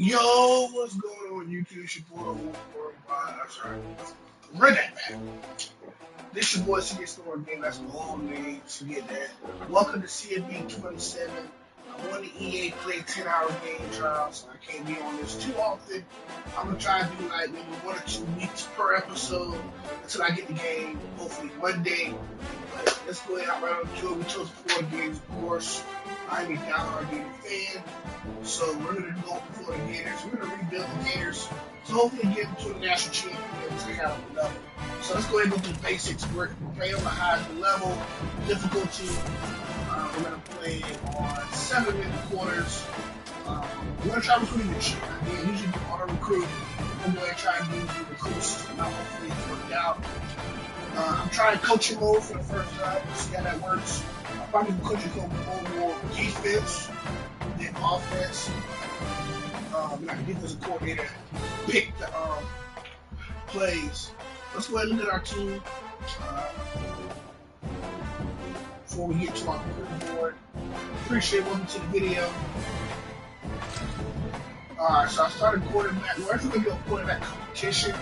Yo, what's going on YouTube? It's your boy Worldwide. I'm sorry. Run that back. This your boy CJ Store Game. That's my whole name. Forget that. Welcome to CFB 27. I won the EA Play 10-hour game trial, so I can't be on this too often. I'm going to try to do like maybe 1 or 2 weeks per episode until I get the game, hopefully Monday. But let's go ahead and right on to it. We chose 4 games, of course. I'm a diehard Gator fan, so we're going to go for the Gators. We're going to rebuild the Gators, so hopefully get into the national championship to kind of level. So let's go ahead and go through the basics. We're playing on the highest level difficulty. We're going to play on 7-minute quarters. We're going to try recruiting this year. I mean, usually do auto recruit. We're going to try and do the recruit system. Hopefully it's worked out. I'm trying coaching mode for the first time. See how that works. I'm probably coaching mode more defense than offense. Like a defensive coordinator pick the plays. Let's go ahead and look at our team before we get to our board. Appreciate welcome to the video. Alright, so I started quarterback. We're actually going to do a quarterback competition.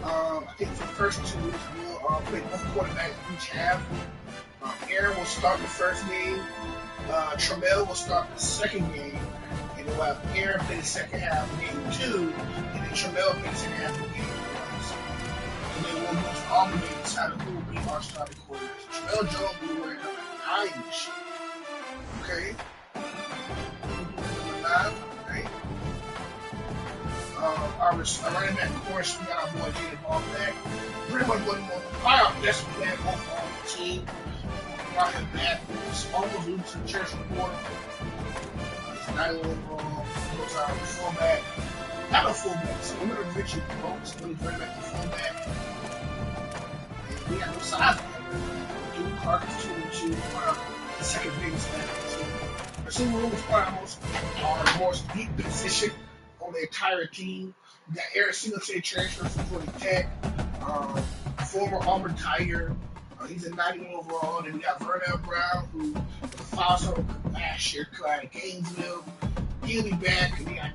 I think for the first 2 weeks we'll play both quarterbacks each half. Aaron will start the first game. Tramel will start the second game. And then we'll have Aaron play the second half of game 2. And then Tramel play the second half of game 1. And then we'll go to all the games, decide who will be our starting quarterbacks. Tramel Jones will be wearing number 9 this year. Okay? Number 9. Okay? Our running back, of course, we got our boy Jaden Ball back. Pretty much one more. Probably our best player both on the team. Brought him back. It's almost losing to the church report. He's 9 overall. Goes out with fullback. Not a fullback, so we're going to Richard Brooks when he's running back to fullback. And we got no size for him. Duke Clark is 2-2. The second biggest man on the team. Receiver room is probably our most deep position on the entire team. We got Eric Singletary transfer from Georgia Tech, former Auburn Tiger. He's a 90 overall. Then we got Vernell Brown, who was a 5-star last year, out of Gainesville. He'll be back. And we got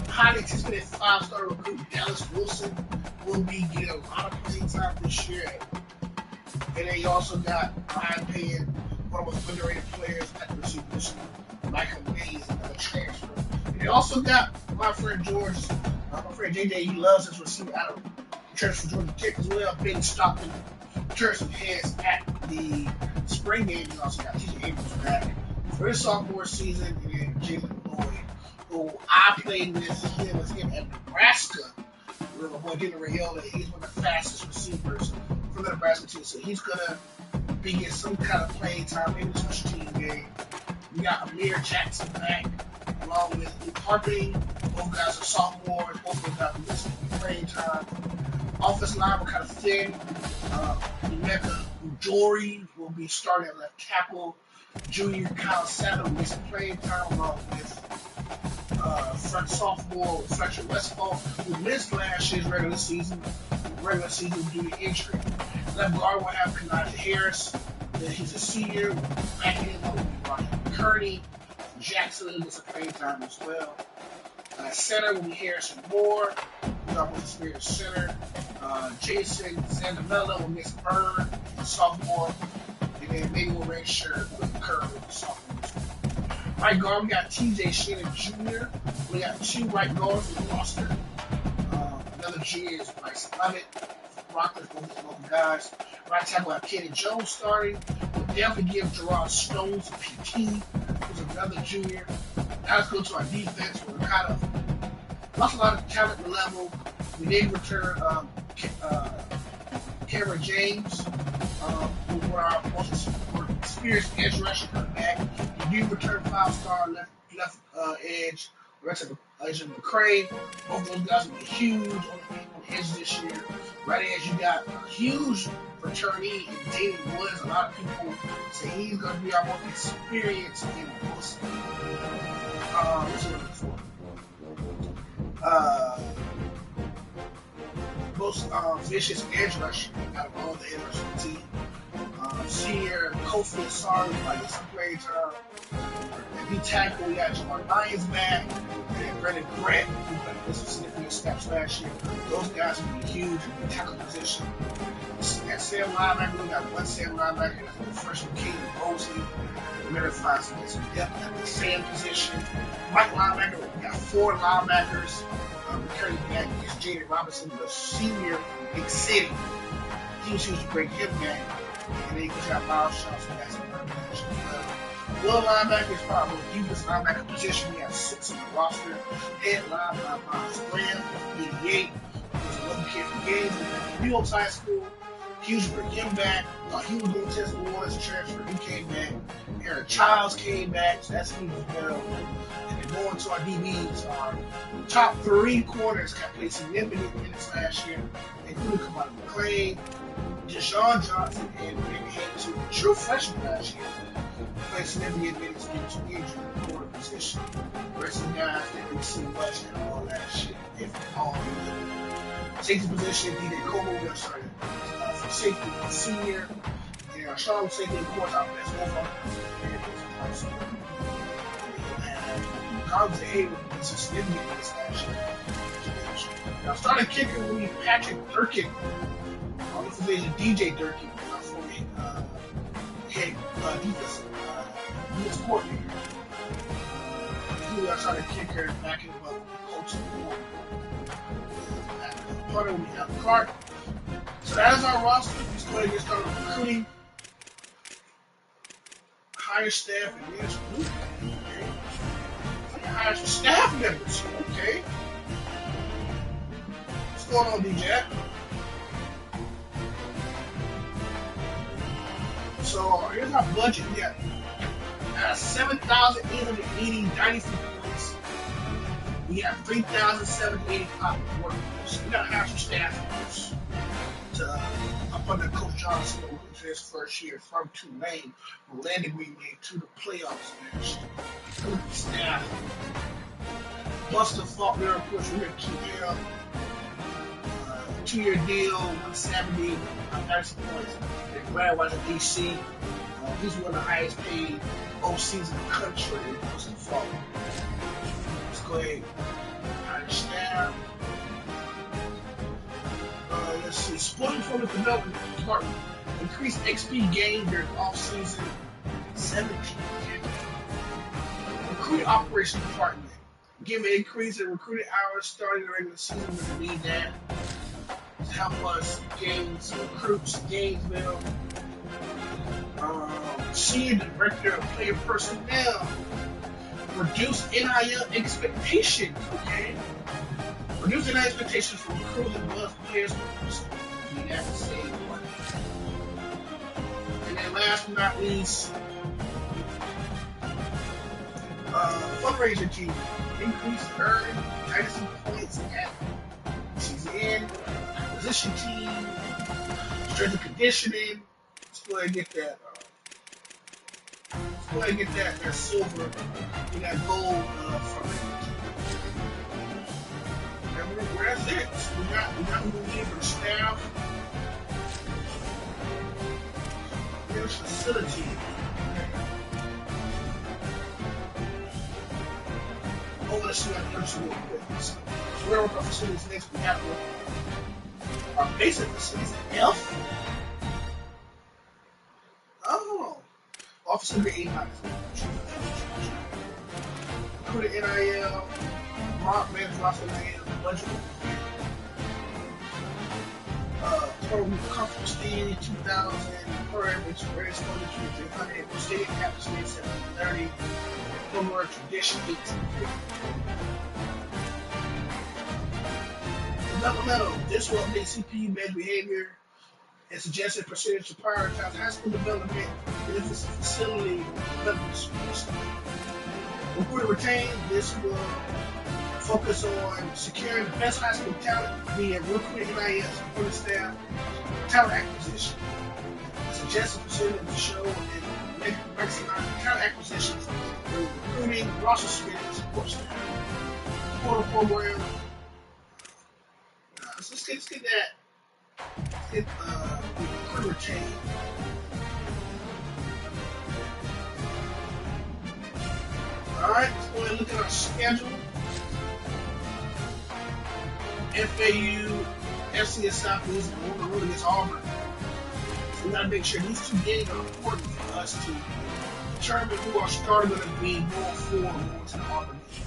highly anticipated 5-star recruit Dallas Wilson will be getting a lot of playing time this year. And then you also got high-paying, one of the most underrated players at the receiver position, Michael Mays, another transfer. And they also got my friend George, my friend JJ. He loves his receiver out of transfer from Georgia Tech as well. Ben Stockton turned some heads at the spring game. He also got TJ Abrams back for his sophomore season, and then Jalen Lloyd, who I played with him at Nebraska. With my boy Dylan Rayola. He's one of the fastest receivers from the Nebraska team, so he's gonna be getting some kind of playing time in the special team game. We got Amir Jackson back, along with Luke Harping. Both guys are sophomores. Both of them got some playing time. Offensive line, we're kind of thin. Emeka Ujori will be starting at left tackle. Junior Kyle Satter will get some playing time, along with front sophomore Fletcher Westfall, who missed last year's regular season due to injury. Left guard will have Kanai Harris. He's a senior. Back end will be Rocky Kearney. Jackson will get some playing time as well. Center will be Harrison Moore. He's our most experienced center. Jason Zandamella will miss Bird, sophomore. And then maybe we'll red shirt with Curry, sophomore. Right guard, we got TJ Shannon Jr. We got 2 right guards in the roster. Another junior is Bryce Lovett. Rockland, both local guys. Right tackle, we have Kenny Jones starting. We'll definitely give Gerard Stones a PT, who's another junior. Now let's go to our defense. We're kind of lost a lot of talent level. We did return Cameron James, who were our most experienced edge rusher coming back. We do return 5-star left edge, Elijah McCray. Both those guys will be huge on the edge this year. Right edge, you got a huge returnee in David Woods. A lot of people say he's going to be our most experienced in Wilson. What's he looking for? Most vicious edge rusher out of all the edge rushing team. Senior Kofi Asari, like some playing time. At D tackle, we got Jamar Lyons back. and Brendan Grant, who got this significant steps last year. Those guys will be huge in the tackle position. At Sam linebacker, we got one Sam linebacker. That's the freshman Caden Mosley. We're going to find some depth at the Sam position. Mike linebacker, we got 4 linebackers. Returning back is Jaden Robinson, the senior Big City. He was used to bring him back. And then you got Miles Johnson, that's a position as well. One linebacker is probably the deepest linebacker position. We have 6 on the roster. Head linebacker Miles Graham, 88. He was a little kid from Gaines in Reynolds High School. He was bring him back. He was going to test the Warriors transfer. He came back. Aaron Childs came back. So that's huge as well. And then going to our DBs, our top 3 corners got played significant minutes last year, including Kamada McClain, Deshaun Johnson, and Brandon Hayes, who were true freshmen last year. Played significant minutes due to injury in the corner position. The rest of the guys didn't see much and all that shit, if at all. Safety position, DJ Como got started for safety, senior. And our strong safety, of course, our best overall. Collins and Hayward did some significant minutes last year. Now, starting kicker will be Patrick Durkin. On the position, DJ Durkin, for the head defense coordinator. He was starting kicker back in the coach of the war. Punter will be Alan Clark. So that is our roster. Let's go ahead and get started with recruiting. Hire staff and management. Okay. Hire some staff members. Okay. What's going on, DJ? So here's our budget. We got 7,880 Dynasty points. We have 3,785 work points. We gotta have some staff members to up under Coach Johnson over his first year from Tulane, who landed Green Bay to the playoffs last year. Staff. Buster Faulkner, of course, we're at 2-year deal, 170, 30 points. And Brad was at DC. He's one of the highest paid OCs in the country. Buster Faulkner. Let's go ahead. Hire staff. Let's see. Sporting Performance Development Department. Increased XP gain during off-season 17. Recruiting Operations Department. Give an increase in recruiting hours starting the regular season with the need that to help us gain some recruits in Gainesville. Senior Director of Player Personnel. Reduce NIL expectations, okay? Reduce NIL expectations for recruits and plus players. We have to save money. And then last but not least, fundraiser team. Increase earn Dynasty points at season end. Acquisition team. Strength and conditioning. Let's go ahead and get that. Let's go ahead and get that silver and that gold fundraiser team. And that's it. So we got what we need for staff. There's facility. Oh, let's see that person real quick. So where are our facilities next? We have our basic facilities at F. Oh. Office under 8 Put an NIL, Mark Man's roster name, budget. Total comfortable stay 2,000 per average, very exposure to 300. Stadium capacity 730. Former tradition 1850. Developmental. This will update CPU based behavior and suggested percentage to prioritize high school development and emphasis facility development schools. Recruit and retain. This will focus on securing the best high school talent via recruiting NIL, supporting staff, talent acquisition. Suggested percentage to show and maximize talent acquisitions through recruiting, roster spending, and support staff. Portal program. So let's get that. Let's get recruit and retain. Alright, let's go ahead and look at our schedule. FAU, FCS Southeast, and we're really against Auburn. So we gotta make sure these two games are important for us to determine who our starter going to be going forward going to the Auburn game.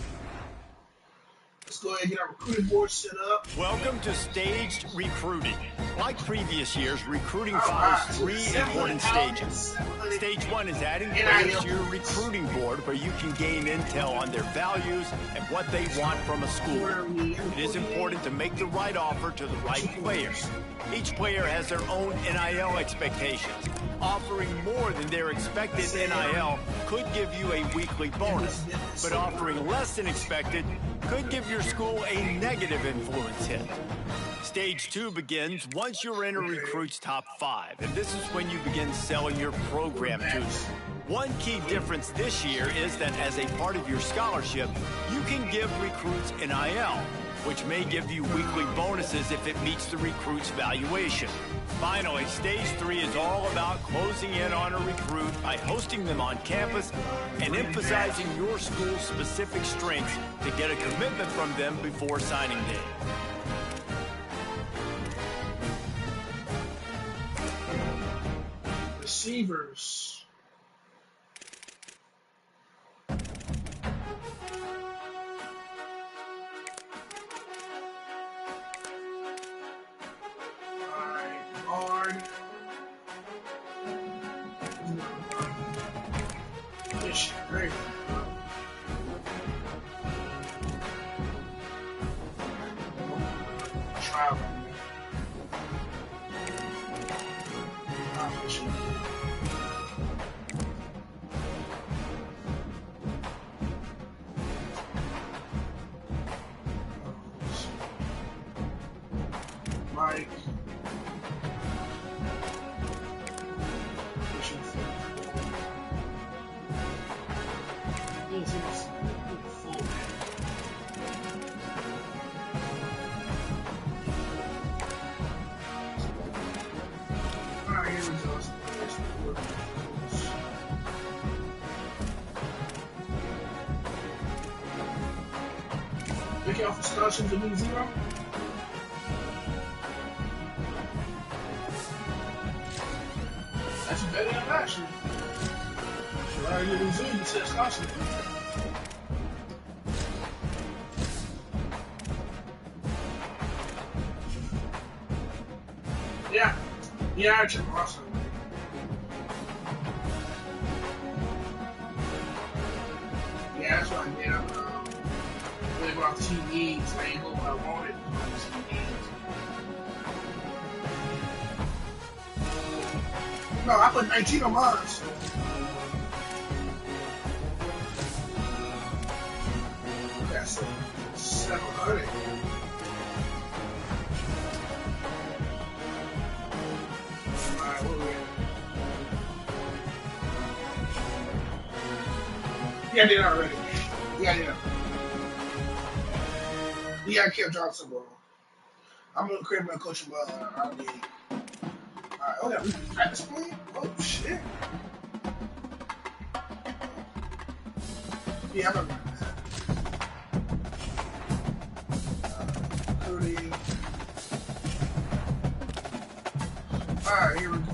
Let's go ahead and get our recruiting board set up. Welcome to staged recruiting. Like previous years, recruiting follows three important stages. Stage 1 is adding players to your recruiting board where you can gain intel on their values and what they want from a school. It is important to make the right offer to the right players. Each player has their own NIL expectations. Offering more than their expected NIL could give you a weekly bonus, but offering less than expected could give your school a negative influence hit. Stage 2 begins once you're in a recruit's top 5, and this is when you begin selling your program to them. One key difference this year is that as a part of your scholarship, you can give recruits NIL, which may give you weekly bonuses if it meets the recruit's valuation. Finally, Stage 3 is all about closing in on a recruit by hosting them on campus and emphasizing your school's specific strengths to get a commitment from them before signing day. Receivers. Great. Travel. Mike. Pick off the scholarships to be 0. That's better than last year. So I get resumed to set scholarship. Yeah, I check awesome. Yeah, that's what I did. I'm really about TVs. I ain't go what I wanted on TVs. No, I put 19 on mine. That's 700. Yeah, I did already. Yeah, I did. Yeah, I kept Johnson, bro. I'm gonna create my coaching, but I'll be. Alright, oh yeah, we can practice playing? Oh shit. Yeah, I'm gonna run that. Cody. Alright, here we go.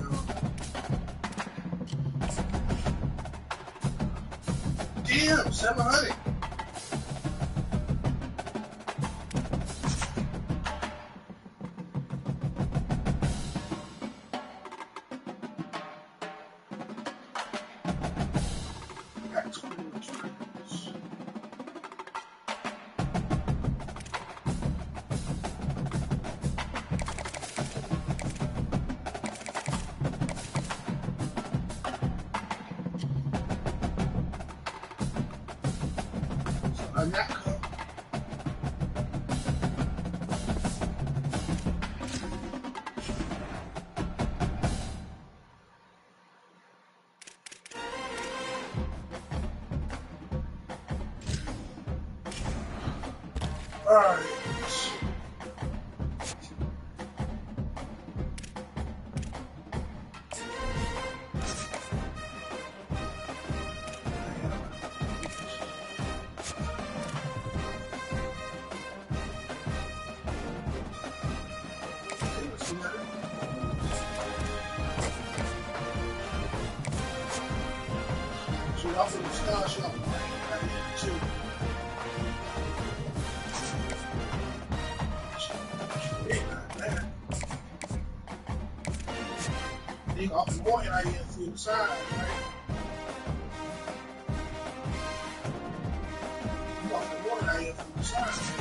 Damn, 700. Got 20 returns. So that comes. All right. off of the scholarship right here too. They offer more NIL for the side, right? You offer more NIL for the side.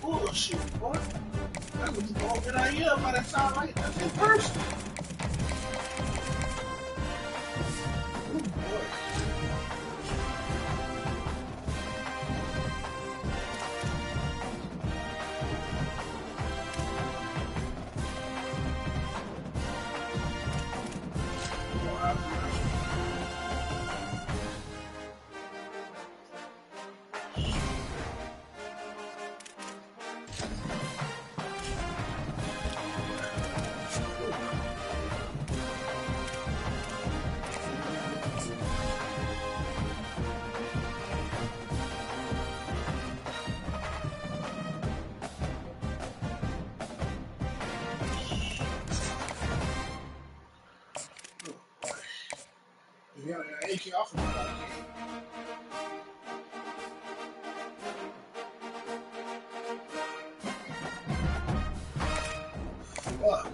Bullshit, boy. That's what you gonna get out here by that time, right? That's in person. Oh boy. Yeah, AK off of that. Fuck.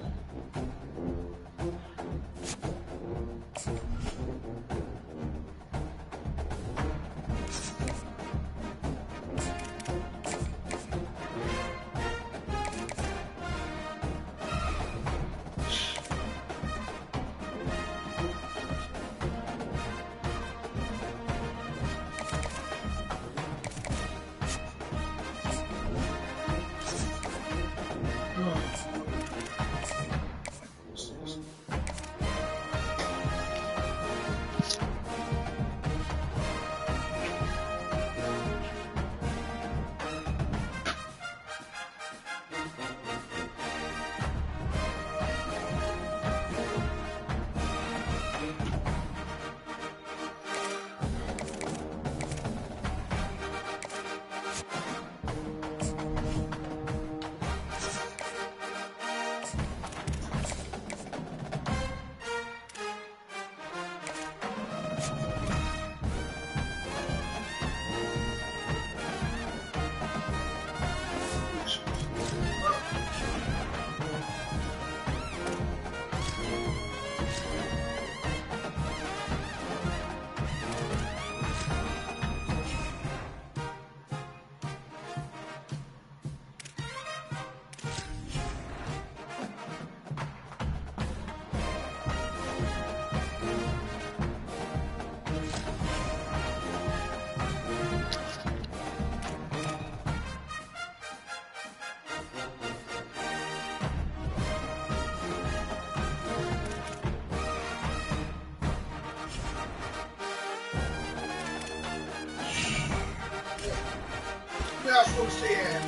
Where else supposed to stay at?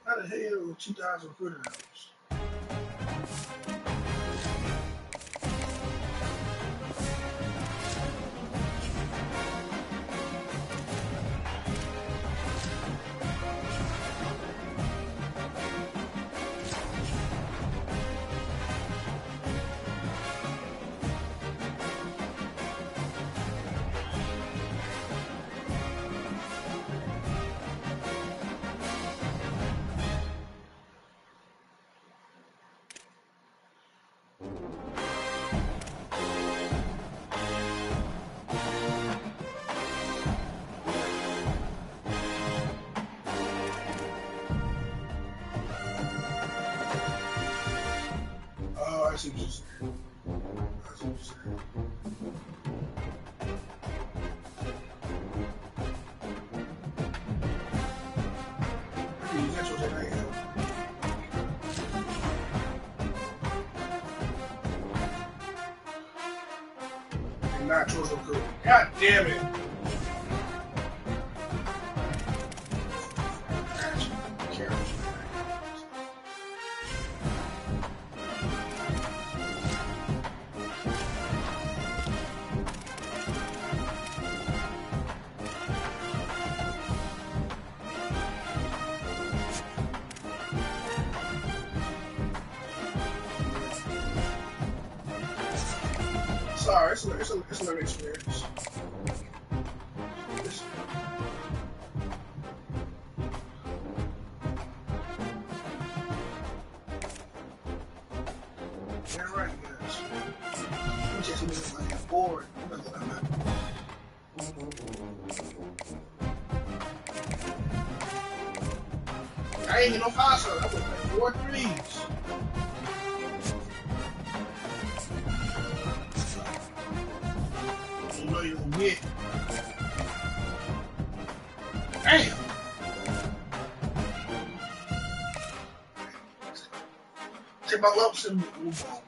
How the hell 2,000 $40? Not towards the crew. God damn it. Sorry, it's a learning experience. Yeah, right, guys. I'm just like bored. I ain't get no five stars. I was like 4 threes. You know you're gonna get. Damn. Take my lumps and move on.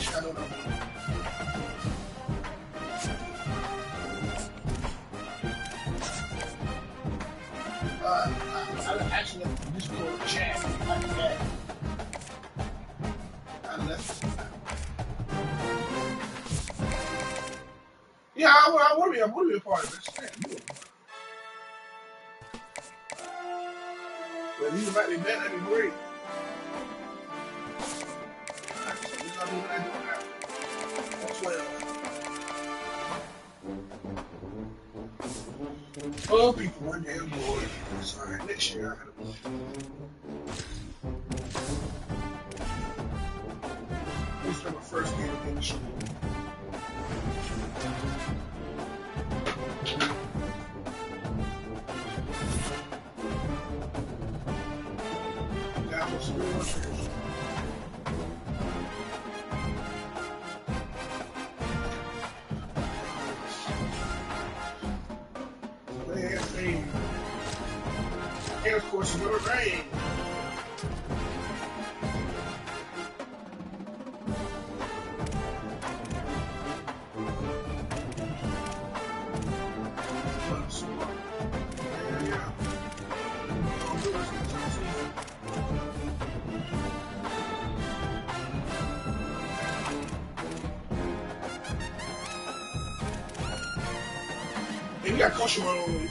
I don't know. I actually left the Discord chat like that. I left. Yeah, I want to be a part of this. Well, these might be better. That'd be great. Oh, people were damn bored. Sorry, next year. This is my first game in the show. That was real serious. And of course, it's gonna rain. And we got caution on.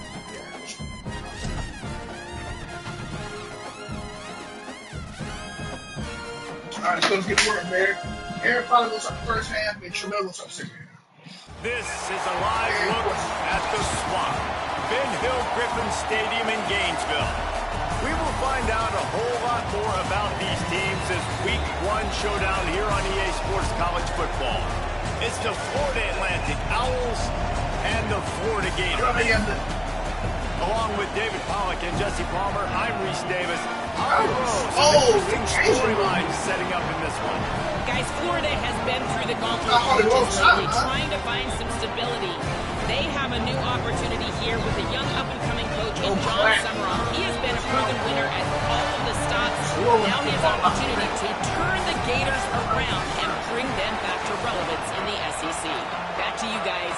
Alright, so let's get to work, man. Aaron finally goes up the first half, and Tremel goes up second half. This is a live look at the Swamp, Ben Hill Griffin Stadium in Gainesville. We will find out a whole lot more about these teams as Week 1 showdown here on EA Sports College Football. It's the Florida Atlantic Owls and the Florida Gators. Along with David Pollack and Jesse Palmer, I'm Reese Davis. Interesting storyline setting up in this one. Guys, Florida has been through the gauntlet coaches lately, trying to find some stability. They have a new opportunity here with a young up-and-coming coach in John Summerall. He has been a proven winner at all of the stops. Now he has an opportunity to turn the Gators around and bring them back to relevance in the SEC. Back to you guys.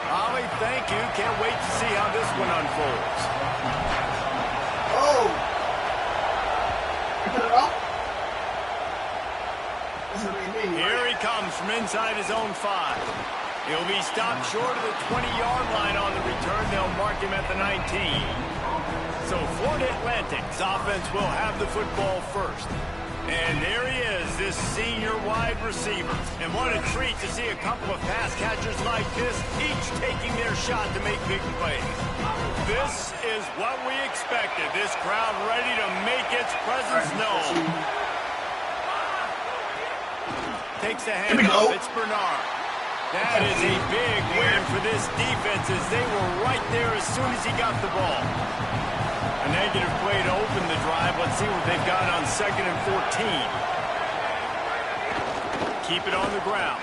Ollie, thank you. Can't wait to see how this one unfolds. Oh! You put it off? Here he comes from inside his own 5. He'll be stopped short of the 20-yard line on the return. They'll mark him at the 19. So Florida Atlantic's offense will have the football first. And there he is, this senior wide receiver. And what a treat to see a couple of pass catchers like this, each taking their shot to make big plays. This is what we expected. This crowd ready to make its presence known. Takes the handoff. It's Bernard. That is a big win for this defense as they were right there as soon as he got the ball. A negative play to open the drive. Let's see what they've got on 2nd and 14. Keep it on the ground.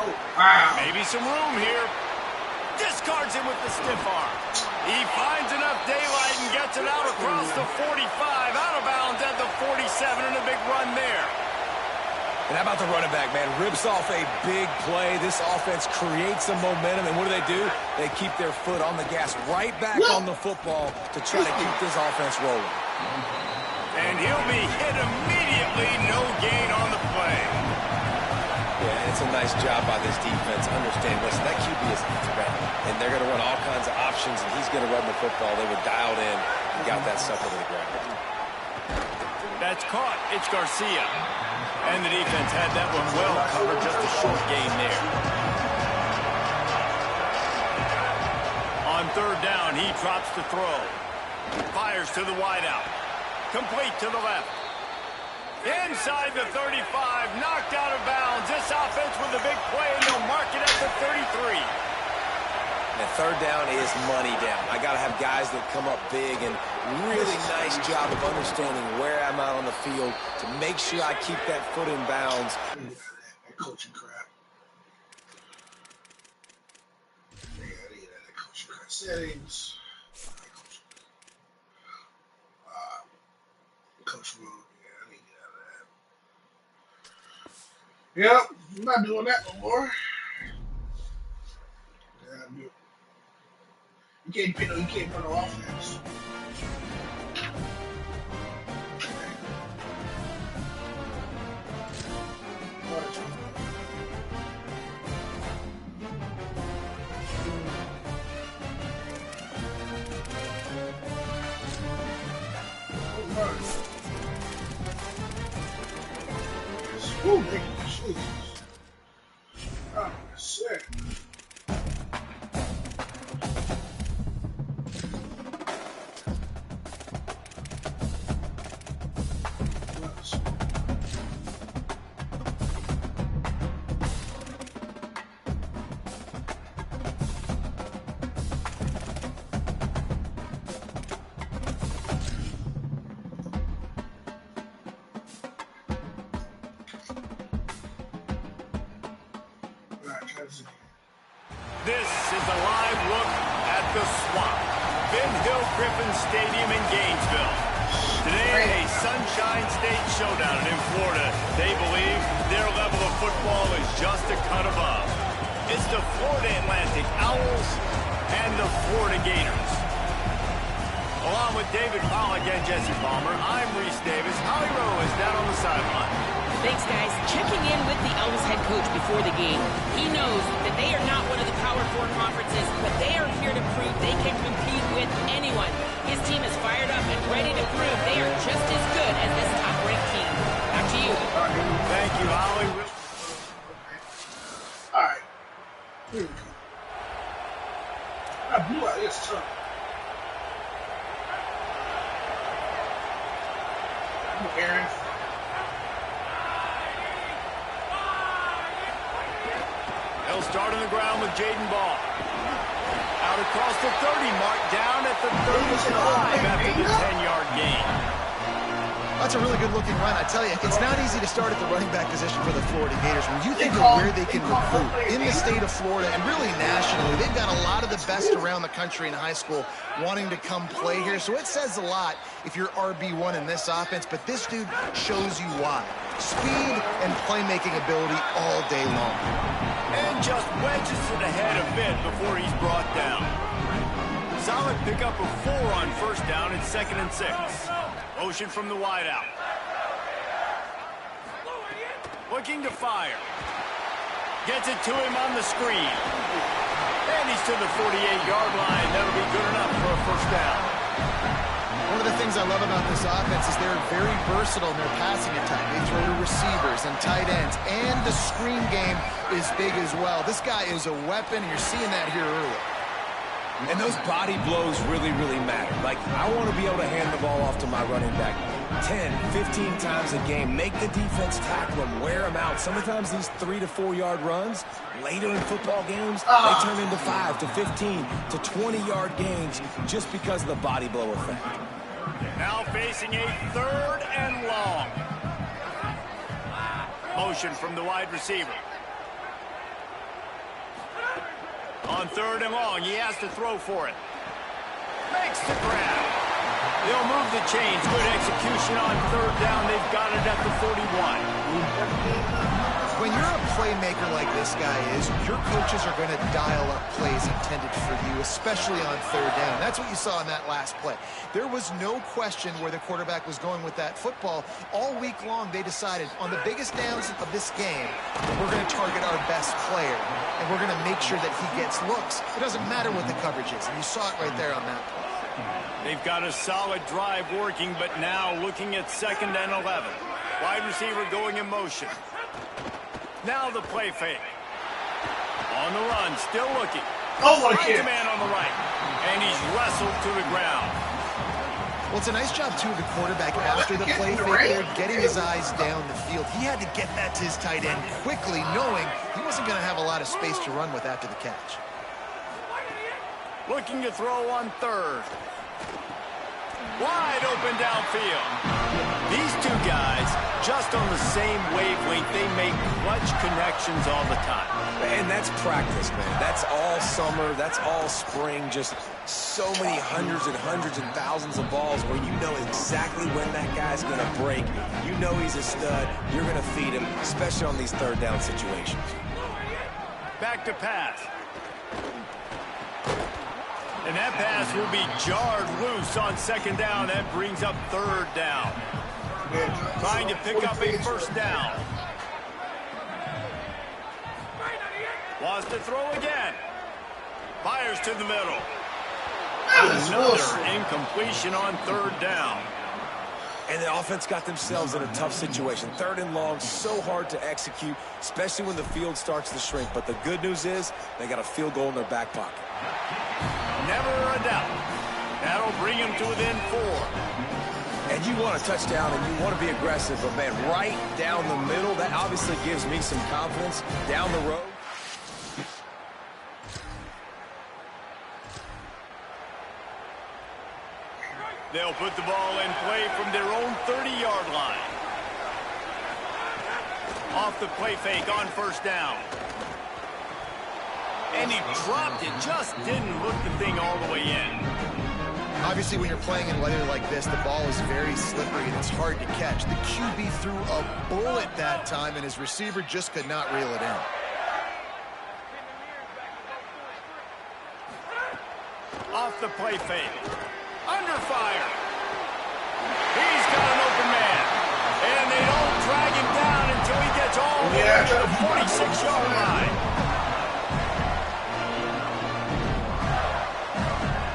Oh, wow. Maybe some room here. Discards it with the stiff arm. He finds enough daylight and gets it out across the 45, out of bounds at the 47, and a big run there. And how about the running back, man? Rips off a big play. This offense creates some momentum, and what do? They keep their foot on the gas, right back on the football to try to keep this offense rolling. And he'll be hit immediately. No gain on the play. Yeah, and it's a nice job by this defense. Understand, listen, that QB is a threat, and they're going to run all kinds of options, and he's going to run the football. They were dialed in and got that sucker to the ground. That's caught. It's Garcia. And the defense had that one well covered. Just a short gain there. On 3rd down, he drops to throw. Fires to the wideout. Complete to the left. Inside the 35, knocked out of bounds. This offense with a big play, and they'll mark it at the 33. And 3rd down is money down. I got to have guys that come up big, and really nice job of understanding where I'm out on the field to make sure I keep that foot in bounds. That coaching crap. Yeah, I need that coaching crap. Settings. Coach mode. Yep, I'm not doing that no more. Yeah, I do. You can't run an offense. Ooh, man. Jesus. Oh, shit. This is a live look at the Swamp, Ben Hill Griffin Stadium in Gainesville. Today, a Sunshine State showdown in Florida. They believe their level of football is just a cut above. It's the Florida Atlantic Owls and the Florida Gators. Along with David Pollack and Jesse Palmer, I'm Reese Davis. Holly Rowe is down on the sideline. Thanks, guys. Checking in with the Owls head coach before the game. He knows that they are not one of the Power 4 conferences, but they are here to prove they can compete with anyone. His team is fired up and ready to prove they are just as good as this top-ranked team. Back to you. Thank you, Holly. All right. Here we go. I blew out this tongue. Aaron. They'll start on the ground with Jaden Ball. Out across the 30 mark, down at the 35 after the 10-yard gain. That's a really good-looking run. I tell you, it's not easy to start at the running back position for the Florida Gators. When you think of where they can recruit in the state of Florida and really nationally, they've got a lot of the best around the country in high school wanting to come play here. So it says a lot if you're RB1 in this offense, but this dude shows you why. Speed and playmaking ability all day long. And just wedges it ahead a bit before he's brought down. Solid pickup of 4 on 1st down and 2nd and 6. Motion from the wideout. Looking to fire. Gets it to him on the screen. And he's to the 48-yard line. That'll be good enough for a 1st down. One of the things I love about this offense is they're very versatile in their passing attack. They throw to receivers and tight ends, and the screen game is big as well. This guy is a weapon, and you're seeing that here early. And those body blows really, really matter. Like, I want to be able to hand the ball off to my running back 10, 15 times a game. Make the defense tackle them, wear them out. Sometimes these 3 to 4 yard runs, later in football games, they turn into 5 to 15 to 20 yard gains just because of the body blow effect. Now facing a 3rd and long. Motion from the wide receiver. On 3rd and long, he has to throw for it. Makes the grab. They'll move the chains. Good execution on 3rd down. They've got it at the 41. When you're a playmaker like this guy is, your coaches are going to dial up plays intended for you, especially on 3rd down. That's what you saw in that last play. There was no question where the quarterback was going with that football. All week long, they decided on the biggest downs of this game, we're going to target our best player, and we're going to make sure that he gets looks. It doesn't matter what the coverage is, and you saw it right there on that play. They've got a solid drive working, but now looking at 2nd and 11. Wide receiver going in motion. Now the play fake. On the run, still looking. Finds a man on the right, and he's wrestled to the ground. Well, it's a nice job, too, of the quarterback after the play fake there, getting his eyes down the field. He had to get that to his tight end quickly, knowing he wasn't going to have a lot of space to run with after the catch. Looking to throw on 3rd. Wide open downfield. These two guys, just on the same wavelength, they make clutch connections all the time. And that's practice, man. That's all summer. That's all spring. Just so many hundreds and thousands of balls where you know exactly when that guy's going to break. You know he's a stud. You're going to feed him, especially on these 3rd down situations. Back to pass. And that pass will be jarred loose on 2nd down. That brings up 3rd down. Trying to pick up a 1st down. Wants to throw again. Fires to the middle. Another incompletion on 3rd down. And the offense got themselves in a tough situation. 3rd and long, so hard to execute, especially when the field starts to shrink. But the good news is they got a field goal in their back pocket. Never a doubt. That'll bring him to within 4. And you want a touchdown and you want to be aggressive, but man, right down the middle, that obviously gives me some confidence down the road. They'll put the ball in play from their own 30-yard line. Off the play fake on 1st down. And he dropped it, just didn't look the thing all the way in. Obviously, when you're playing in weather like this, the ball is very slippery and it's hard to catch. The QB threw a bullet that time, and his receiver just could not reel it in. Off the play fake. Under fire. He's got an open man. And they don't drag him down until he gets all the way to the 46-yard line.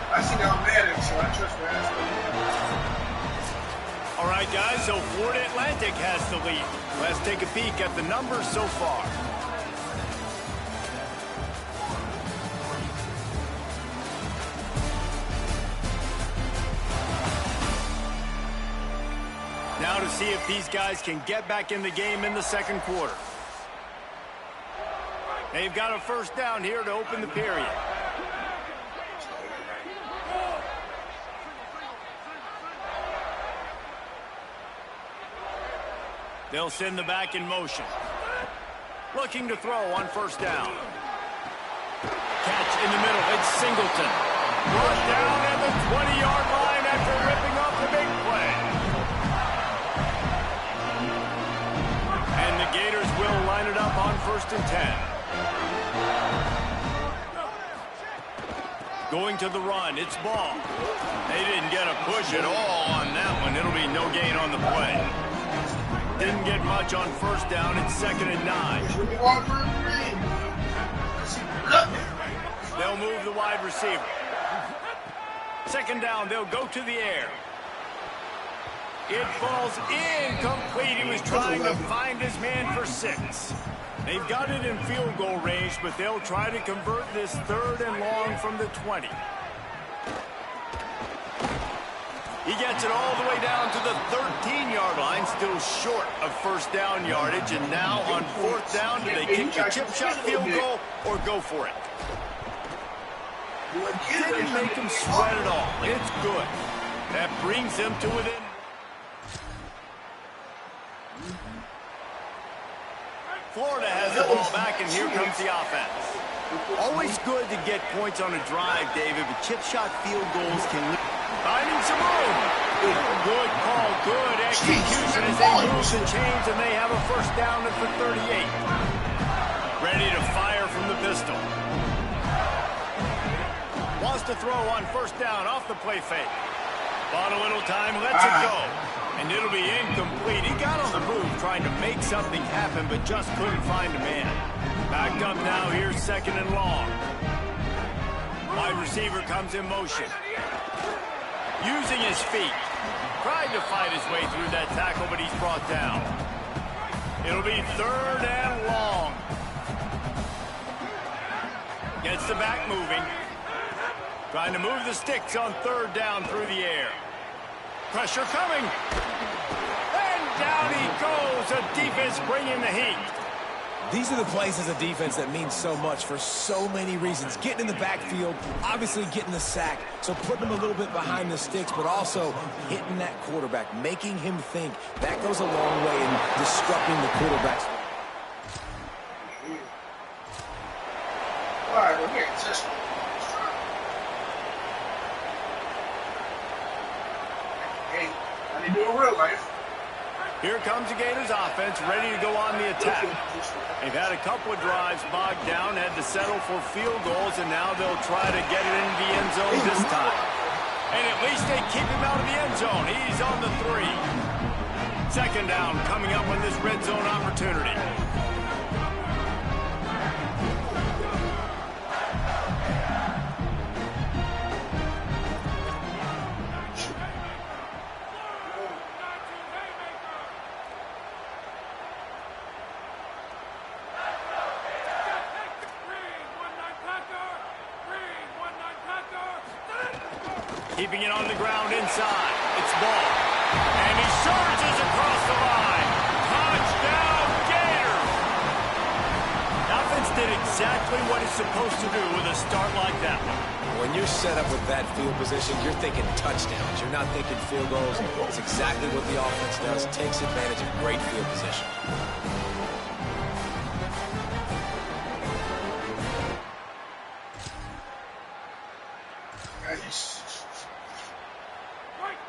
I see now Madden, so I trust Madden. All right, guys, so Florida Atlantic has the lead. Let's take a peek at the numbers so far. Now to see if these guys can get back in the game in the 2nd quarter. They've got a 1st down here to open the period. They'll send the back in motion. Looking to throw on 1st down. Catch in the middle. It's Singleton. Brought down at the 20-yard line after ripping off the big play. And the Gators will line it up on 1st and 10. Going to the run. It's Ball. They didn't get a push at all on that one. It'll be no gain on the play. Didn't get much on 1st down. It's 2nd and 9. They'll move the wide receiver. 2nd down, they'll go to the air. It falls incomplete. He was trying to find his man for 6. They've got it in field goal range, but they'll try to convert this 3rd and long from the 20. He gets it all the way down to the 13-yard line, still short of 1st down yardage. And now on 4th down, do they kick the chip shot field goal or go for it? Didn't make him sweat at all. It's good. That brings them to within. Florida has the ball back, and here comes the offense. Always good to get points on a drive, David, but chip shot field goals can lead. Finding some room. Good call, good execution as they move the chains, and they have a first down at the 38. Ready to fire from the pistol. Wants to throw on first down off the play fake. Bought a little time, lets it go. And it'll be incomplete. He got on the move trying to make something happen, but just couldn't find a man. Backed up now, here's second and long. Wide receiver comes in motion. Using his feet. Tried to fight his way through that tackle, but he's brought down. It'll be third and long. Gets the back moving. Trying to move the sticks on third down through the air. Pressure coming. And down he goes. A defense bringing the heat. These are the plays as a defense that mean so much for so many reasons. Getting in the backfield, obviously getting the sack, so putting him a little bit behind the sticks, but also hitting that quarterback, making him think. That goes a long way in disrupting the quarterback's. All right, we're getting touched. Hey, how do you do in real life? Here comes the Gators offense, ready to go on the attack. They've had a couple of drives bogged down, had to settle for field goals, and now they'll try to get it into the end zone this time. And at least they keep him out of the end zone. He's on the 3. Second down coming up on this red zone opportunity. Keeping it on the ground inside. It's ball. And he surges across the line. Touchdown, Gators! Offense did exactly what it's supposed to do with a start like that one. When you're set up with that field position, you're thinking touchdowns. You're not thinking field goals. It's exactly what the offense does. Takes advantage of great field position.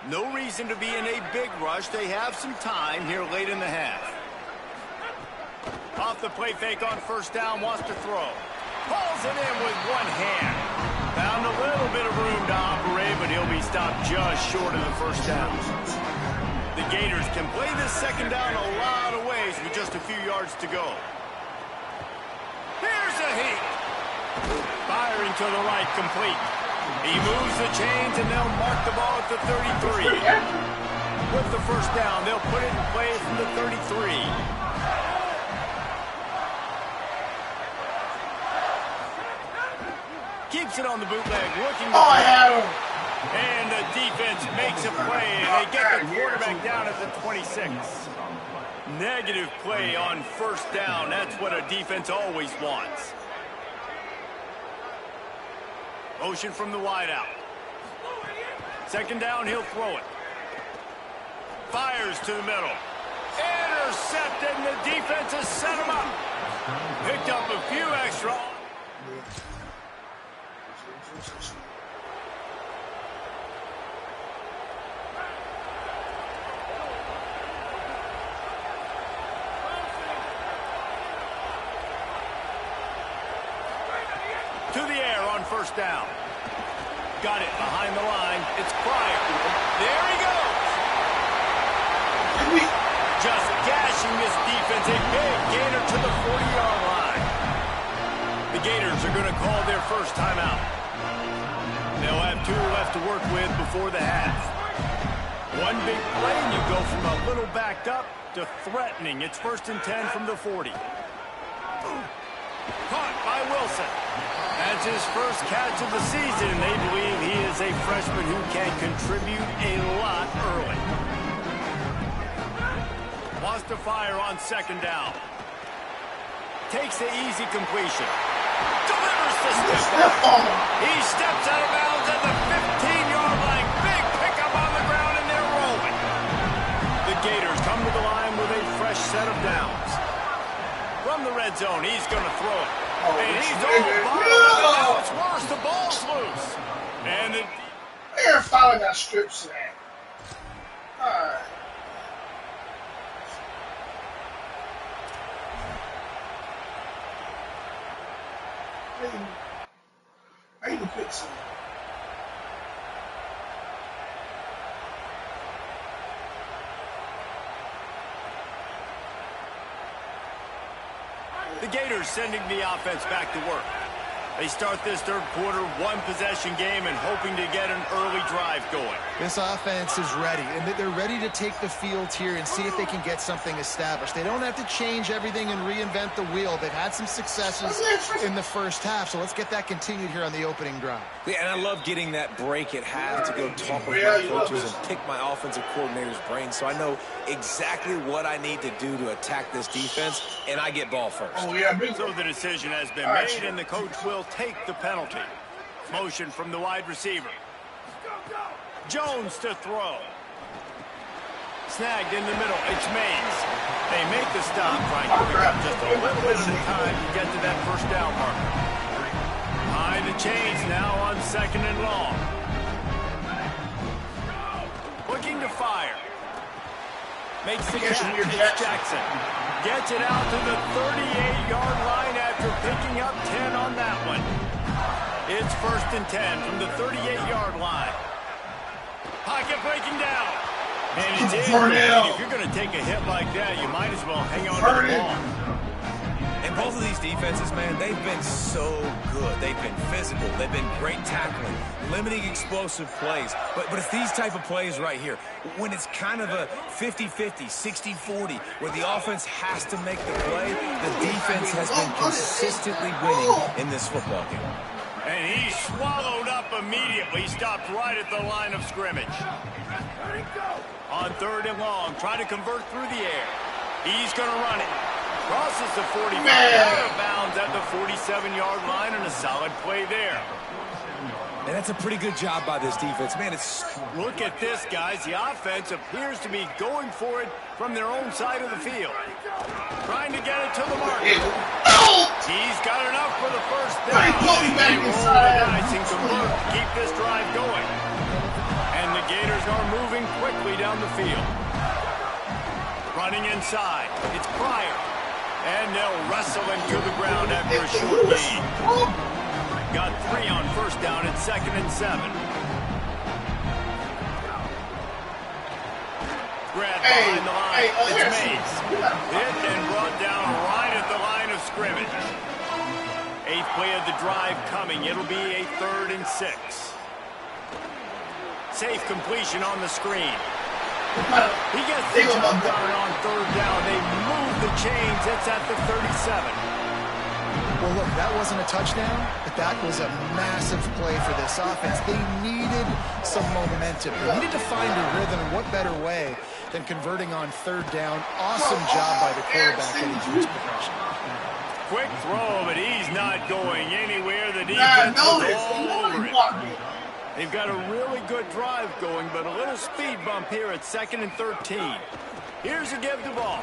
No reason to be in a big rush. They have some time here late in the half. Off the play fake on first down, wants to throw. Pulls it in with one hand. Found a little bit of room to operate, but he'll be stopped just short of the first down. The Gators can play this second down a lot of ways with just a few yards to go. Here's a heat. Firing to the right, complete. He moves the chains, and they'll mark the ball at the 33. With the first down, they'll put it in play from the 33. Keeps it on the bootleg, looking to I had him. And the defense makes a play, and they get the quarterback down at the 26. Negative play on first down. That's what a defense always wants. Motion from the wideout. Second down, he'll throw it. Fires to the middle. Intercepted, and the defense has set him up. Picked up a few extra. To the air on first down. Got it behind the line. It's Pryor. There he goes. Just gashing this defense. A big gainer to the 40-yard line. The Gators are going to call their first timeout. They'll have 2 left to work with before the half. One big play, and you go from a little backed up to threatening. It's 1st and 10 from the 40. Caught by Wilson. That's his first catch of the season. They believe he is a freshman who can contribute a lot early. Wants to fire on second down. Takes the easy completion. Delivers the step. He steps out of bounds at the 15-yard line. Big pickup on the Gators come to the line with a fresh set of downs. From the red zone, he's going to throw it. And he's all bottled up. Now it's worse. The ball's loose. And they're following that strip sack. Alright. I need to fix some. the Gators sending the offense back to work. They start this third quarter one-possession game and hoping to get an early drive going. This offense is ready, and they're ready to take the field here and see if they can get something established. They don't have to change everything and reinvent the wheel. They've had some successes in the first half, so let's get that continued here on the opening drive. Yeah, and I love getting that break at half to go talk with my coaches and pick my offensive coordinator's brain so I know exactly what I need to do to attack this defense, and I get ball first. Oh, yeah, so the decision has been made, and the coach will take the penalty. Motion from the wide receiver. Jones to throw. Snagged in the middle. It's Mays. They make the stop, trying to pick up just a little bit of time to get to that first down marker. Behind the chains now on 2nd and long. Looking to fire. Makes the catch. It's Jackson. Gets it out to the 38-yard line after picking up 10 on that one. It's 1st and 10 from the 38-yard line. Pocket breaking down. And it's in. If you're going to take a hit like that, you might as well hang on to the ball. And both of these defenses, man, they've been so good. They've been physical. They've been great tackling, limiting explosive plays. But it's these type of plays right here, when it's kind of a 50-50, 60-40, where the offense has to make the play, the defense has been consistently winning in this football game. And he swallowed up immediately, stopped right at the line of scrimmage. On 3rd and long, trying to convert through the air. He's going to run it. Crosses the 45, out of bounds at the 47-yard line, and a solid play there. And that's a pretty good job by this defense. Man, Look at this, guys. The offense appears to be going for it from their own side of the field. Trying to get it to the mark. He's got enough for the first down. They roll the dice and convert to keep this drive going. And the Gators are moving quickly down the field. Running inside. It's Pryor. And they'll wrestle him to the ground after a short gain. Got 3 on 1st down at 2nd and 7. Grabbed behind the line. It's Mays. Hit and brought down right at the line of scrimmage. 8th play of the drive coming. It'll be a 3rd and 6. Safe completion on the screen. He gets the job done on 3rd down. They move the chains. It's at the 37. Well, look, that wasn't a touchdown, but that was a massive play for this offense. They needed some momentum. They needed to find a rhythm, and what better way than converting on 3rd down. Awesome job by the quarterback getting to his progression. Quick throw, but he's not going anywhere. The defense is all over it. They've got a really good drive going, but a little speed bump here at 2nd and 13. Here's a give the ball.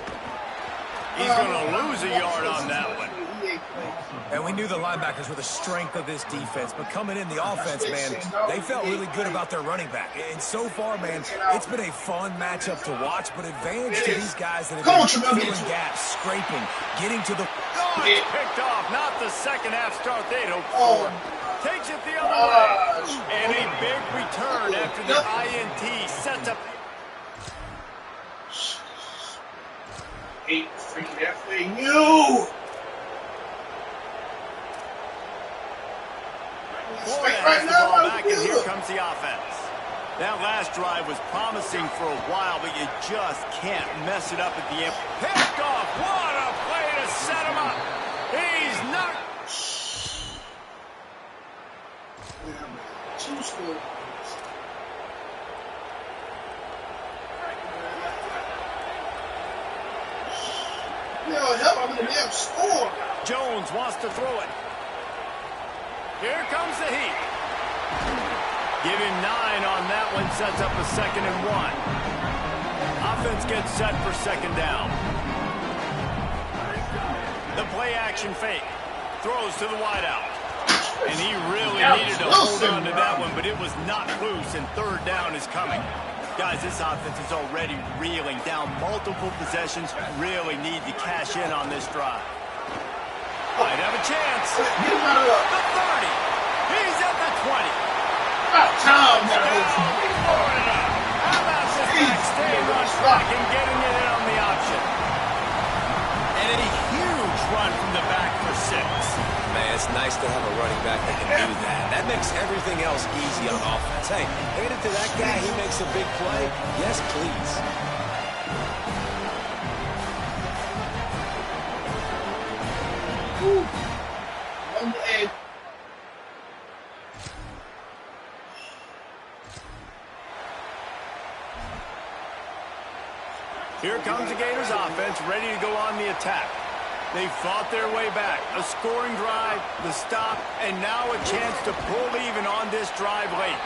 He's going to lose a yard on that one. And we knew the linebackers were the strength of this defense, but coming in the offense, man, they felt really good about their running back. And so far, man, it's been a fun matchup to watch, but advantage to these guys that have been filling gaps, scraping, getting to the... Oh, it's picked off. Not the second half start they'd hoped for. Takes it the other way. And a big return after the INT sets up. 8 freaking FAU. Florida has the ball back, and here comes the offense. That last drive was promising for a while, but you just can't mess it up at the end. Picked off. What a play to set him up. He's not. 2 scores. Help, I'm in the damn score. Jones wants to throw it. Here comes the heat. Give him 9 on that one, sets up a 2nd and 1. offense gets set for second down. The play action fake. Throws to the wideout. And he really needed to hold on to that one, but it was not loose, and third down is coming. Guys, this offense is already reeling down multiple possessions. Really need to cash in on this drive. Might have a chance. The 30. He's at the 20. How about this back staying on track and getting it in on the option? And a huge run from the back for 6. Man, it's nice to have a running back that can do that. That makes everything else easy on offense. Hey, hand it to that guy. He makes a big play. Yes, please. Here comes the Gators offense, ready to go on the attack. They fought their way back. A scoring drive, the stop, and now a chance to pull even on this drive late.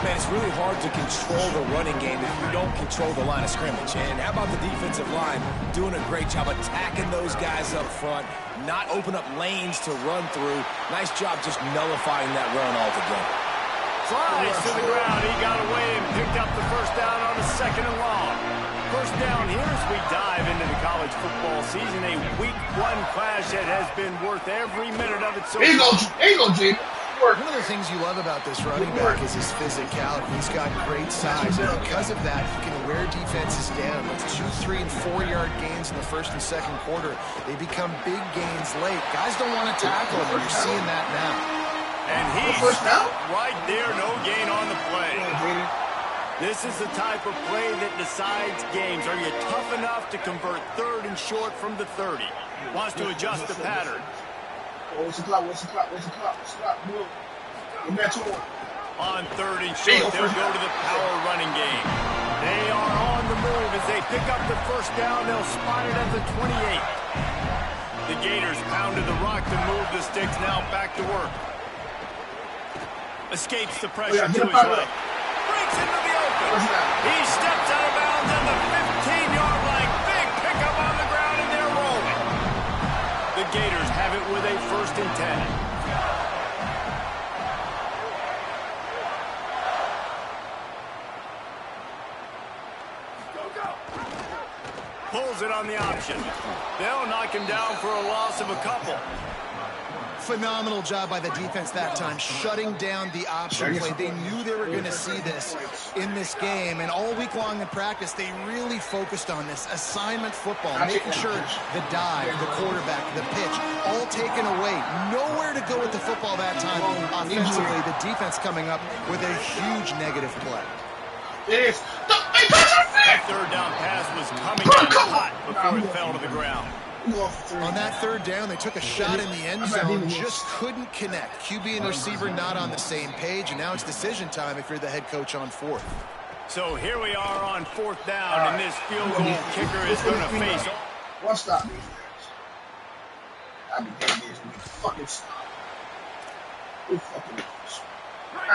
Man, it's really hard to control the running game if you don't control the line of scrimmage. And how about the defensive line doing a great job attacking those guys up front, not open up lanes to run through. Nice job just nullifying that run altogether. Flies to the ground. He got away and picked up the first down on a 2nd and long. First down here as we dive into the college football season. A week 1 clash that has been worth every minute of it so far. One of the things you love about this running back is his physicality. He's got great size, and because of that, he can wear defenses down. With 2, 3, and 4-yard gains in the first and second quarter, they become big gains late. Guys don't want to tackle him, and you're seeing that now. And he's right there, no gain on the play. This is the type of play that decides games. Are you tough enough to convert 3rd and short from the 30? Wants to adjust the pattern. What's the clock? Move. On 3rd and short, they'll go to the power running game. They are on the move as they pick up the first down. They'll spot it at the 28. The Gators pounded the rock to move the sticks. Now back to work. Escapes the pressure to his right. Breaks into the open. He steps out of bounds on the 15-yard line. Big pickup on the ground, and they're rolling. The Gators have it with a 1st and 10. Pulls it on the option. They'll knock him down for a loss of a couple. Phenomenal job by the defense that time, shutting down the option play. They knew they were going to see this in this game, and all week long in practice, they really focused on this assignment football, making sure the dive, the quarterback, the pitch, all taken away. Nowhere to go with the football that time offensively. The defense coming up with a huge negative play. It is. That 3rd down pass was coming in hot before it fell to the ground. On that 3rd down, they took a shot in the end zone, just couldn't connect. QB and receiver not on the same page, and now it's decision time if you're the head coach on 4th. So here we are on 4th down, and this field goal kicker is going to face. What's that defense? I mean, that is fucking stop.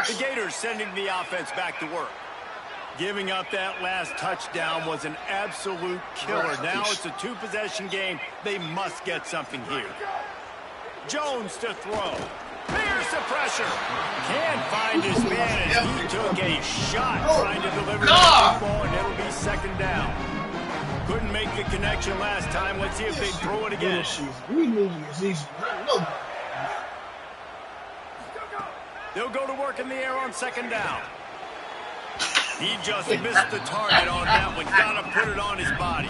The Gators sending the offense back to work. Giving up that last touchdown was an absolute killer. Now it's a 2-possession game. They must get something here. Jones to throw. Here's the pressure. Can't find his man as he took a shot trying to deliver the football, and it'll be 2nd down. Couldn't make the connection last time. Let's see if they throw it again. They'll go to work in the air on 2nd down. He just missed the target on that one. Got to put it on his body.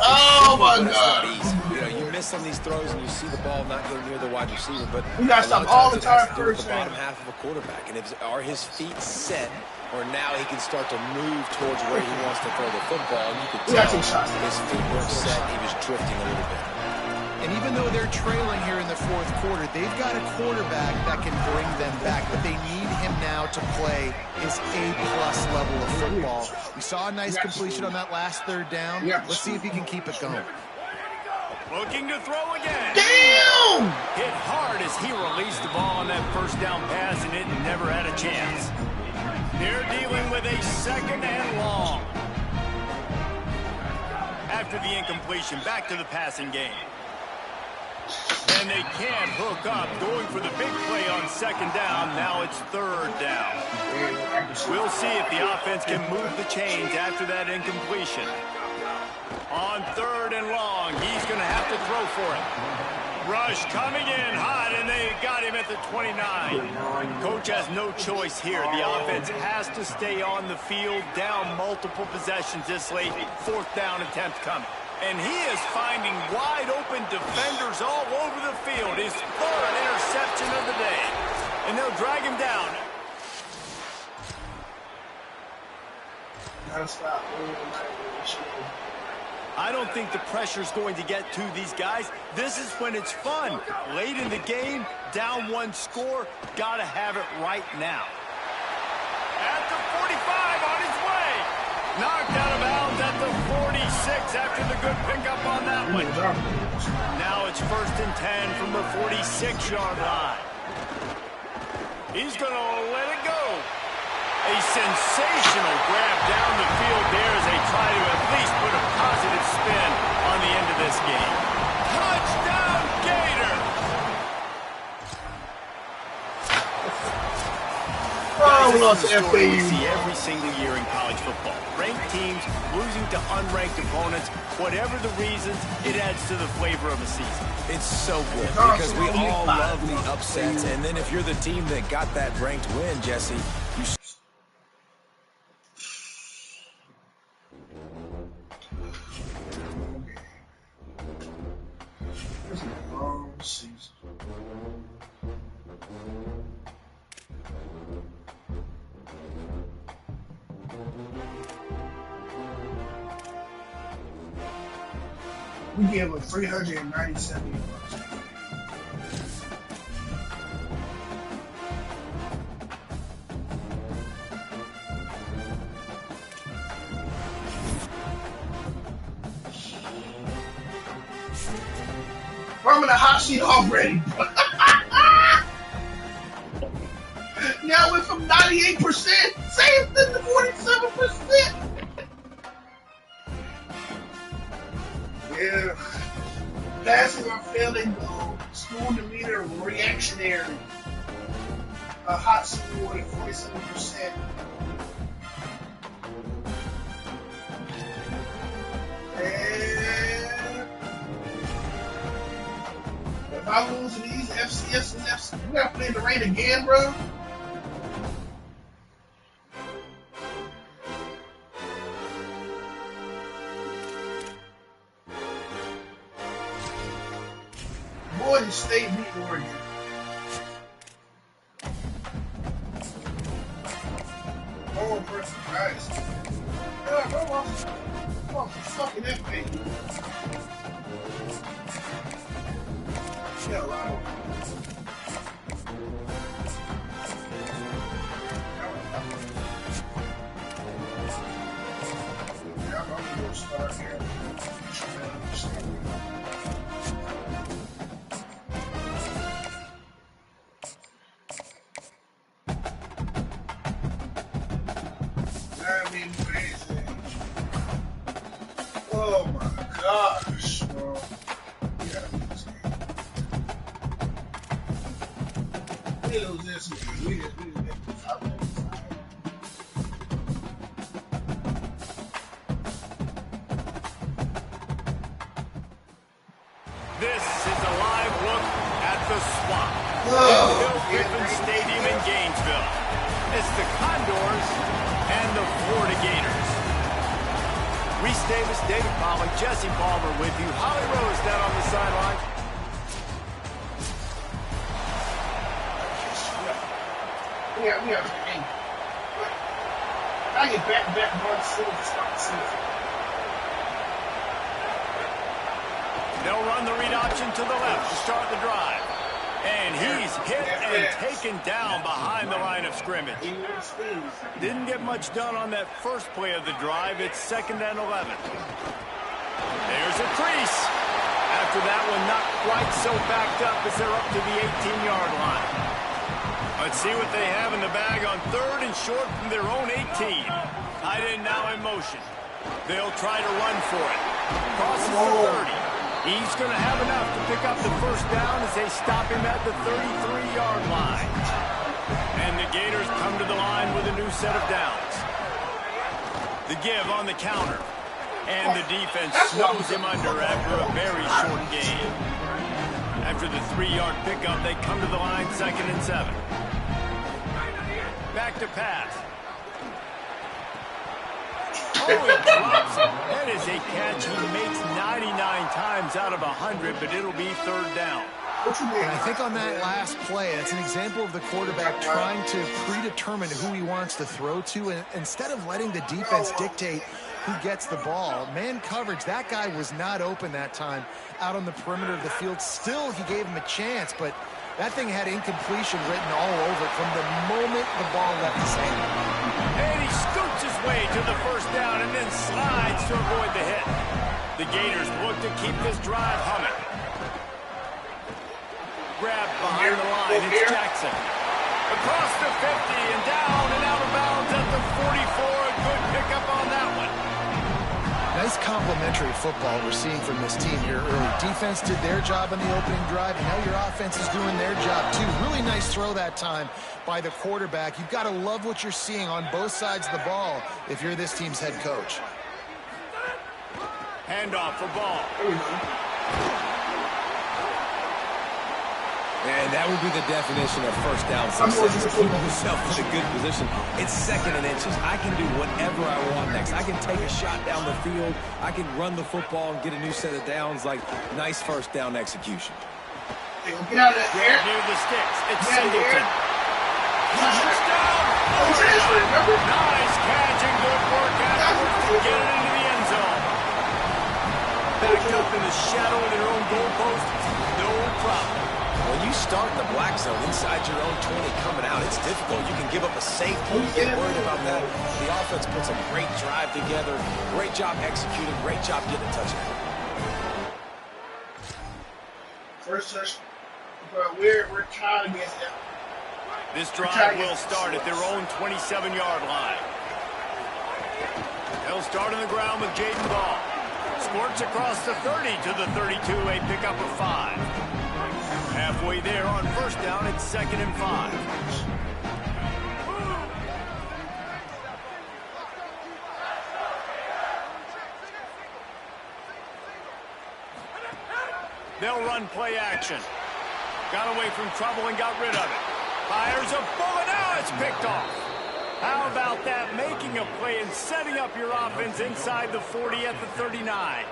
Oh, my God. It's God. not easy. You know, you miss on these throws and you see the ball not go near the wide receiver, but you got to stop all the time first. The bottom half of a quarterback. And are his feet set, or now he can start to move towards where he wants to throw the football? And you could tell his feet weren't set. He was drifting a little bit. And even though they're trailing here in the 4th quarter, they've got a quarterback that can bring them back, but they need him now to play his A-plus level of football. We saw a nice completion on that last 3rd down. Let's see if he can keep it going. Looking to throw again. Damn! Hit hard as he released the ball on that 1st down pass, and it never had a chance. They're dealing with a 2nd and long. after the incompletion. Back to the passing game. And they can't hook up. Going for the big play on second down. Now it's third down. We'll see if the offense can move the chains after that incompletion. On third and long, he's going to have to throw for it. Rush coming in hot, and they got him at the 29. Coach has no choice here. The offense has to stay on the field, down multiple possessions this late. Fourth down attempt coming. And he is finding wide-open defenders all over the field. His third interception of the day. And they'll drag him down. I don't think the pressure's going to get to these guys. This is when it's fun. Late in the game, down one score, gotta have it right now. At the 45, on his way. Knocked out of bounds at the 46 after the good pickup on that one. Now it's 1st and 10 from the 46-yard line. He's gonna let it go. A sensational grab down the field there as they try to at least put a positive spin on the end of this game. Touchdown, Gators! Oh, we lost This is a story we FAU. see every single year in college football. Ranked teams losing to unranked opponents. Whatever the reasons, it adds to the flavor of a season. It's so good because we all love the upsets. And then if you're the team that got that ranked win, Jesse, you This is a long season. We gave him 397 yards. I'm in the hot seat already. Now we're from 98%, saved to 47%. Yeah. Passing or failing goal, school demeanor, reactionary. A hot seat award at 47%. And if I lose to these FCS and FC, we gotta play in the rain again, bro. Boise State beat Oregon. Oh, person, guys. Yeah, bro, I'm fucking FA. Yeah, a lot of I'm gonna start here. Oh my gosh, bro. Yeah, we lose this game. We just get this out there. This is a live look at the swamp. Oh, Griffin Stadium in Gainesville. It's the Condors and the Florida Gators. Reese Davis, David Pollock, Jesse Palmer with you. Holly Rose down on the sideline. We have to aim. I get back one soon to start the season. They'll run the read option to the left to start the drive. And he's hit and taken down behind the line of scrimmage. Didn't get much done on that first play of the drive. It's 2nd and 11. There's a crease. After that one, not quite so backed up as they're up to the 18-yard line. Let's see what they have in the bag on 3rd and short from their own 18. Tight end now in motion. They'll try to run for it. Crosses the 30. He's going to have enough to pick up the first down as they stop him at the 33-yard line. And the Gators come to the line with a new set of downs. The give on the counter. And the defense slows him under after a very short game. After the 3-yard pickup, they come to the line 2nd and 7. Back to pass. Oh, he drops it. That is a catch he makes 99 times out of 100, but it'll be 3rd down. And I think on that last play, that's an example of the quarterback trying to predetermine who he wants to throw to, and instead of letting the defense dictate who gets the ball. Man coverage, that guy was not open that time out on the perimeter of the field. Still, he gave him a chance, but that thing had incompletion written all over it from the moment the ball left his hand. And he scoots his way to the first down and then slides to avoid the hit. The Gators look to keep this drive humming. Grab behind the line, it's Jackson. Across the 50 and down and out of bounds at the 44. A good pickup on that one. Nice complementary football we're seeing from this team here early. Defense did their job on the opening drive, and now your offense is doing their job too. Really nice throw that time by the quarterback. You've got to love what you're seeing on both sides of the ball if you're this team's head coach. Handoff for Ball. And that would be the definition of first down success. Keep yourself in a good position. It's 2nd and inches. I can do whatever I want next. I can take a shot down the field. I can run the football and get a new set of downs. Like, nice first down execution. Get out of there. Near the sticks. It's Singleton. Touchdown. Nice catch and good work afterwards to get it into the end zone. Backed up in the shadow of their own goalpost. No problem. When you start the black zone inside your own 20 coming out, it's difficult. You can give up a safety. You get worried about that. The offense puts a great drive together. Great job executing. Great job getting a touchdown. First touchdown. But we're trying to get them. This drive will start at their own 27-yard line. They'll start on the ground with Jaden Ball. Squirts across the 30 to the 32, a pickup of 5. Halfway there on first down, it's 2nd and 5. They'll run play action. Got away from trouble and got rid of it. Fires a bullet, now it's picked off. How about that, making a play and setting up your offense inside the 40 at the 39.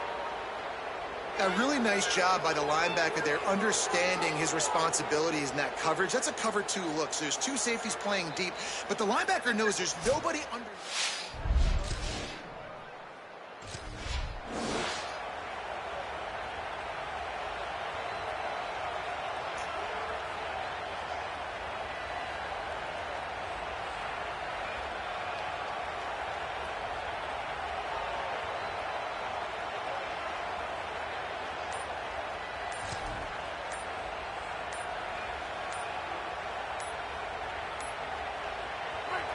A really nice job by the linebacker there, understanding his responsibilities in that coverage. That's a cover 2 look. So there's 2 safeties playing deep, but the linebacker knows there's nobody under.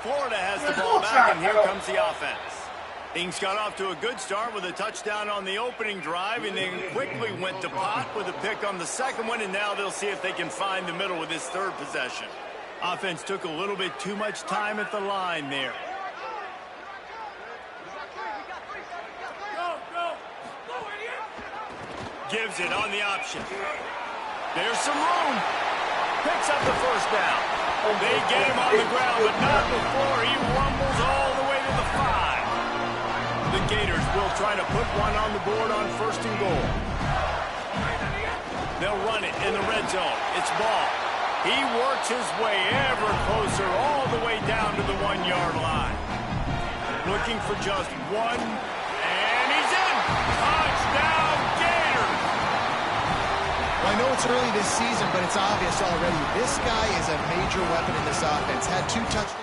Florida has the ball back, and here comes the offense. Things got off to a good start with a touchdown on the opening drive, and then quickly went to pot with a pick on the second one, and now they'll see if they can find the middle with this 3rd possession. Offense took a little bit too much time at the line there. Gives it on the option. There's some room. Picks up the first down. They get him on the ground, but not before he rumbles all the way to the 5. The Gators will try to put one on the board on 1st and goal. They'll run it in the red zone. It's Ball. He works his way ever closer all the way down to the 1-yard line. Looking for just one, and he's in. Touchdown, Gators! Well, I know it's early this season, but it's obvious already. This guy is a major weapon in this offense. Had 2 touchdowns.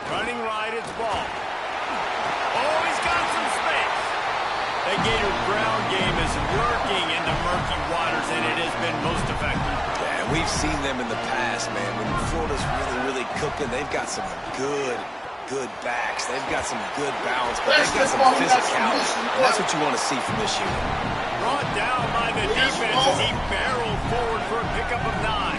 Running right, it's Ball. Oh, he's got some space. The Gator ground game is working in the murky waters, and it has been most effective. Yeah, We've seen them in the past, man. When Florida's really cooking, they've got some good backs. They've got some good balance, but they've got some physicality. And that's what you want to see from this unit. Brought down by the defense as he barreled forward for a pickup of 9.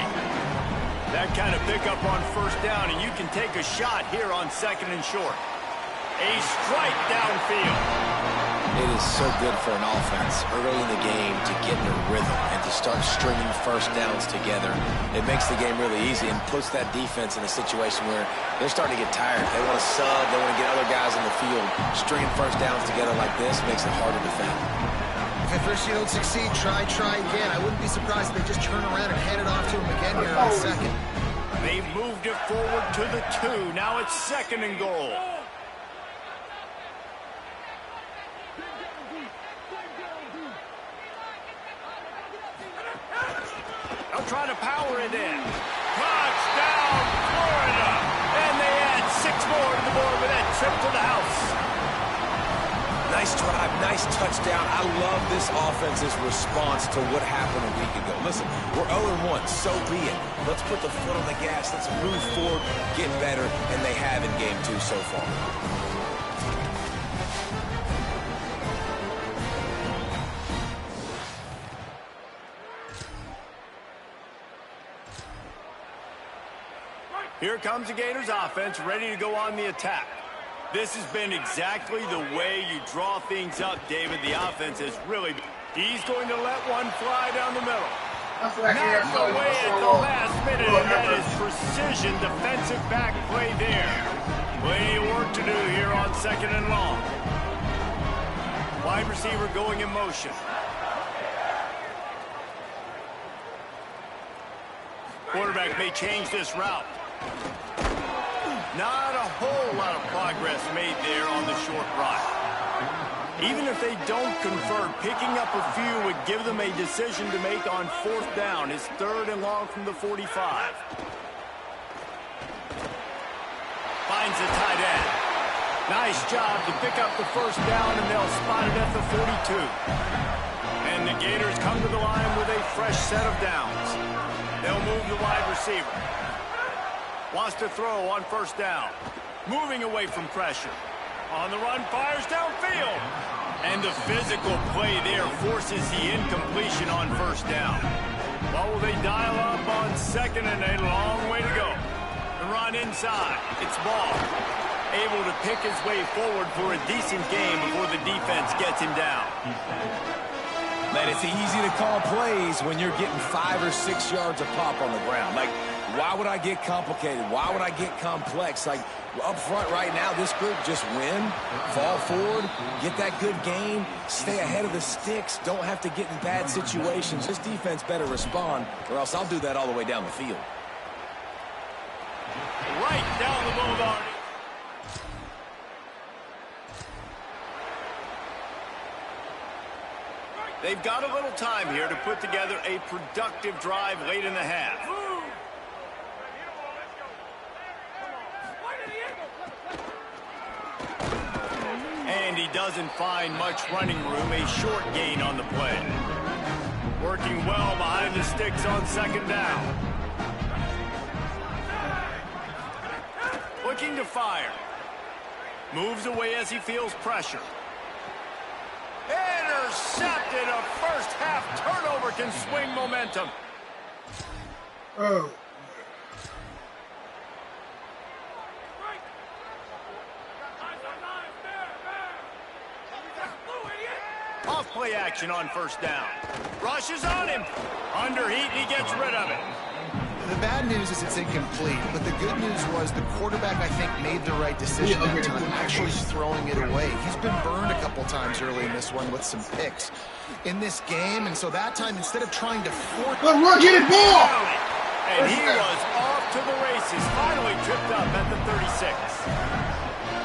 That kind of pickup on first down, and you can take a shot here on 2nd and short. A strike downfield. It is so good for an offense early in the game to get in a rhythm and to start stringing first downs together. It makes the game really easy and puts that defense in a situation where they're starting to get tired. They want to sub. They want to get other guys in the field. Stringing first downs together like this makes it hard to defend. If at first you don't succeed, try again. I wouldn't be surprised if they just turn around and hand it off to him again here on 2nd. They've moved it forward to the 2. Now it's 2nd and goal. They'll try to power it in. Touchdown, Florida! And they add 6 more to the board with that trip to the house. Nice drive, nice touchdown. I love this offense's response to what happened a week ago. Listen, we're 0-1, so be it. Let's put the foot on the gas. Let's move forward, get better, and they have in game 2 so far. Here comes the Gators offense ready to go on the attack. This has been exactly the way you draw things up, David. The offense is really... He's going to let one fly down the middle. Not away at the last minute, and that is precision defensive back play there. Plenty of work to do here on 2nd and long. Wide receiver going in motion. Quarterback may change this route. Not a whole lot of progress made there on the short run. Even if they don't convert, picking up a few would give them a decision to make on 4th down. It's 3rd and long from the 45. Finds the tight end. Nice job to pick up the first down, and they'll spot it at the 42. And the Gators come to the line with a fresh set of downs. They'll move the wide receiver. Wants to throw on 1st down. Moving away from pressure. On the run, fires downfield. And the physical play there forces the incompletion on 1st down. What will they dial up on 2nd, and a long way to go? The run inside. It's Ball. Able to pick his way forward for a decent game before the defense gets him down. Man, it's easy to call plays when you're getting 5 or 6 yards a pop on the ground. Like, why would I get complicated? Why would I get complex? Like, up front right now, this group just win, fall forward, get that good game, stay ahead of the sticks, don't have to get in bad situations. This defense better respond, or else I'll do that all the way down the field. Right down the boulevard. They've got a little time here to put together a productive drive late in the half. And he doesn't find much running room, a short gain on the play. Working well behind the sticks on 2nd down. Looking to fire. Moves away as he feels pressure. Intercepted. A first half turnover can swing momentum. Oh. Off play action on 1st down. Rushes on him. Under heat, and he gets rid of it. The bad news is it's incomplete, but the good news was the quarterback, I think, made the right decision that time, actually throwing it away. He's been burned a couple times early in this one with some picks in this game, and so that time, instead of trying to force... Good run, get it, ball! And he was off to the races, finally tripped up at the 36.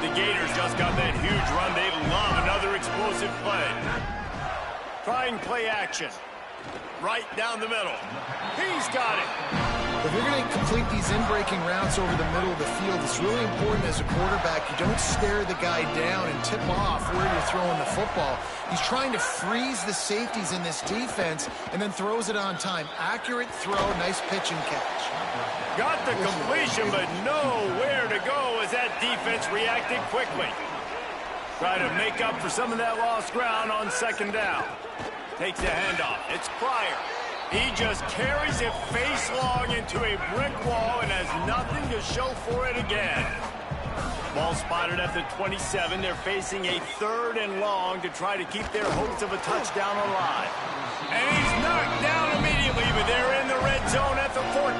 The Gators just got that huge run. They love another explosive play. Trying play action. Right down the middle. He's got it. The if you're going to complete these in-breaking routes over the middle of the field, it's really important as a quarterback you don't stare the guy down and tip off where you're throwing the football. He's trying to freeze the safeties in this defense and then throws it on time. Accurate throw, nice pitch and catch. Got the completion, but nowhere to go as that defense reacted quickly. Try to make up for some of that lost ground on second down. Takes the handoff. It's Pryor. He just carries it face long into a brick wall and has nothing to show for it again. Ball spotted at the 27. They're facing a 3rd and long to try to keep their hopes of a touchdown alive. And he's knocked down immediately, but they're in the red zone at the 14.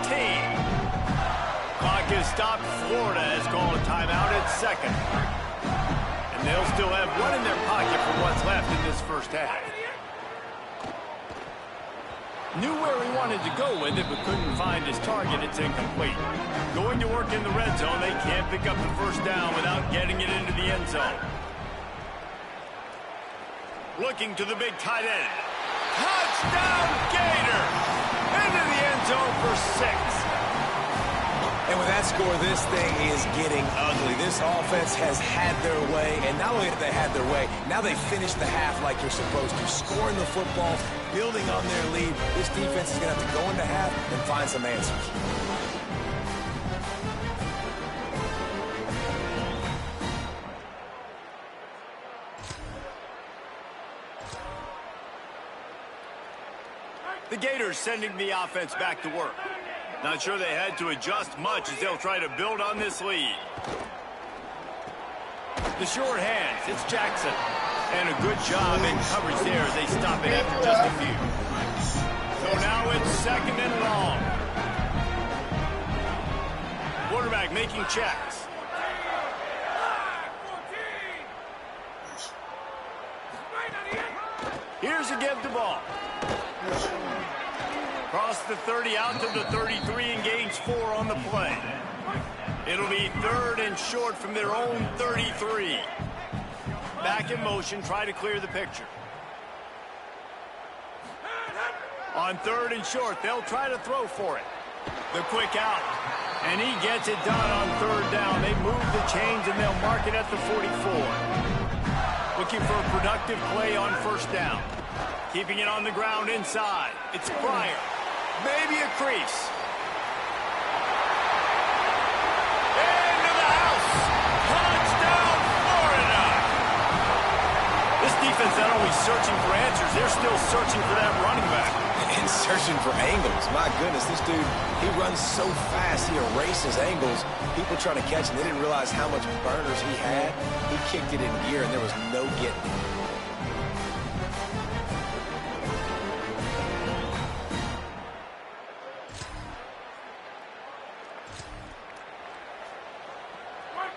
Clock is stopped. Florida has called a timeout at 2nd. And they'll still have one in their pocket for what's left in this first half. Knew where he wanted to go with it, but couldn't find his target. It's incomplete. Going to work in the red zone. They can't pick up the first down without getting it into the end zone. Looking to the big tight end. Touchdown, Gators! Into the end zone for 6. And with that score, this thing is getting ugly. This offense has had their way, and not only have they had their way, now they finish the half like you're supposed to, scoring the football, building on their lead. This defense is going to have to go into half and find some answers. The Gators sending the offense back to work. Not sure they had to adjust much as they'll try to build on this lead. The short hands, it's Jackson. And a good job in coverage there as they stop it after just a few. So now it's 2nd and long. Quarterback making checks. Here's a give the ball. Across the 30 out to the 33 and gains 4 on the play. It'll be 3rd and short from their own 33. Back in motion, try to clear the picture. On 3rd and short, they'll try to throw for it. The quick out. And he gets it done on 3rd down. They move the chains and they'll mark it at the 44. Looking for a productive play on 1st down. Keeping it on the ground inside. It's Pryor. Maybe a crease. Into the house. Touchdown, Florida. This defense not only searching for answers, they're still searching for that running back. And searching for angles. My goodness, this dude, he runs so fast, he erases angles. People trying to catch him, they didn't realize how much burners he had. He kicked it in gear, and there was no getting it.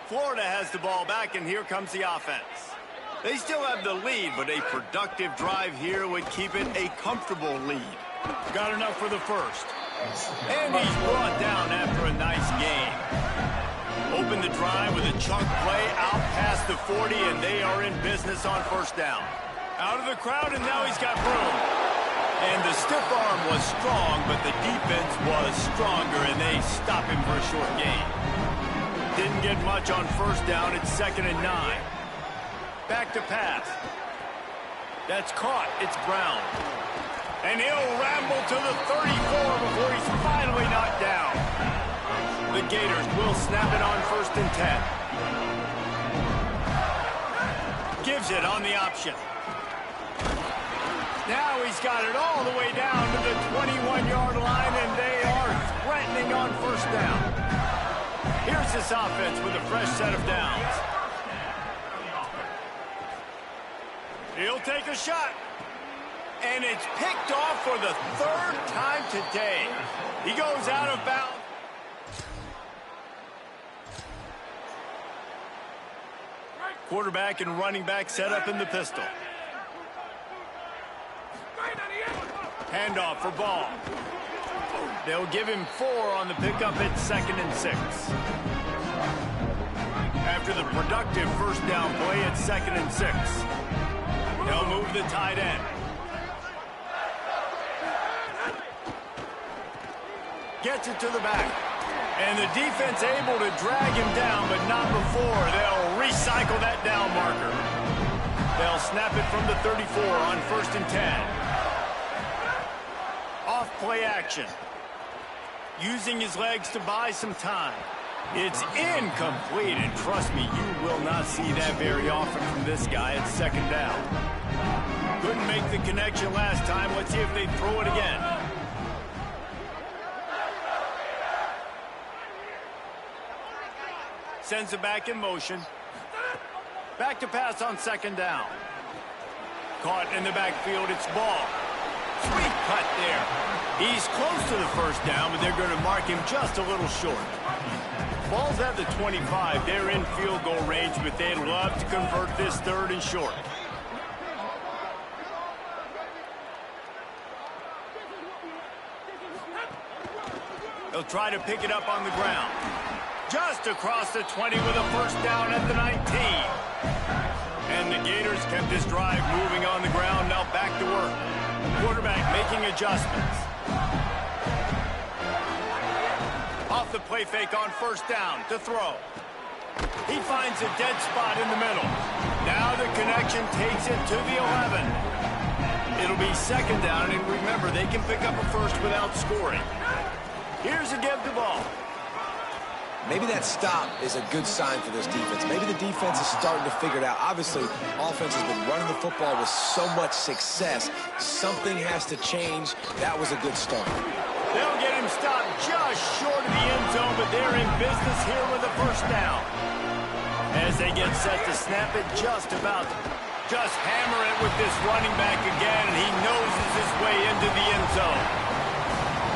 Florida has the ball back, and here comes the offense. They still have the lead, but a productive drive here would keep it a comfortable lead. Got enough for the first. And he's brought down after a nice game. Open the drive with a chunk play out past the 40, and they are in business on 1st down. Out of the crowd, and now he's got room. And the stiff arm was strong, but the defense was stronger, and they stop him for a short gain. Didn't get much on 1st down. It's 2nd and 9. Back to pass. That's caught. It's Brown. And he'll ramble to the 34 before he's finally knocked down. The Gators will snap it on 1st and 10. Gives it on the option. Now he's got it all the way down to the 21-yard line, and they are threatening on 1st down. Here's this offense with a fresh set of downs. He'll take a shot. And it's picked off for the 3rd time today. He goes out of bounds. Quarterback and running back set up in the pistol. Handoff for Ball. They'll give him 4 on the pickup at 2nd and 6. After the productive 1st down play at 2nd and 6. They'll move the tight end. Gets it to the back. And the defense able to drag him down, but not before. They'll recycle that down marker. They'll snap it from the 34 on 1st and 10. Off play action. Using his legs to buy some time. It's incomplete, and trust me, you will not see that very often from this guy at 2nd down. Couldn't make the connection last time. Let's see if they throw it again. Sends it back in motion. Back to pass on 2nd down. Caught in the backfield, it's Ball. Sweet cut there. He's close to the 1st down, but they're going to mark him just a little short. Ball's at the 25. They're in field goal range, but they'd love to convert this 3rd and short. They'll try to pick it up on the ground. Just across the 20 with a 1st down at the 19. And the Gators kept this drive moving on the ground. Now back to work. Quarterback making adjustments. Off the play fake on 1st down to throw. He finds a dead spot in the middle. Now the connection takes it to the 11. It'll be 2nd down, and remember, they can pick up a 1st without scoring. Here's a give the ball. Maybe that stop is a good sign for this defense. Maybe the defense is starting to figure it out. Obviously, offense has been running the football with so much success. Something has to change. That was a good start. They'll get him stopped just short of the end zone, but they're in business here with a 1st down. As they get set to snap it, just hammer it with this running back again, and he noses his way into the end zone.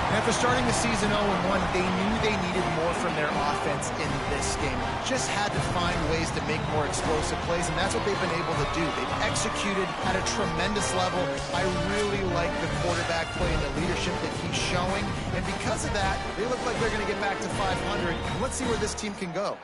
After starting the season 0-1, they knew they needed more from their offense in this game. Just had to find ways to make more explosive plays, and that's what they've been able to do. They've executed at a tremendous level. I really like the quarterback play and the leadership that he's showing, and because of that, they look like they're going to get back to 500. Let's see where this team can go.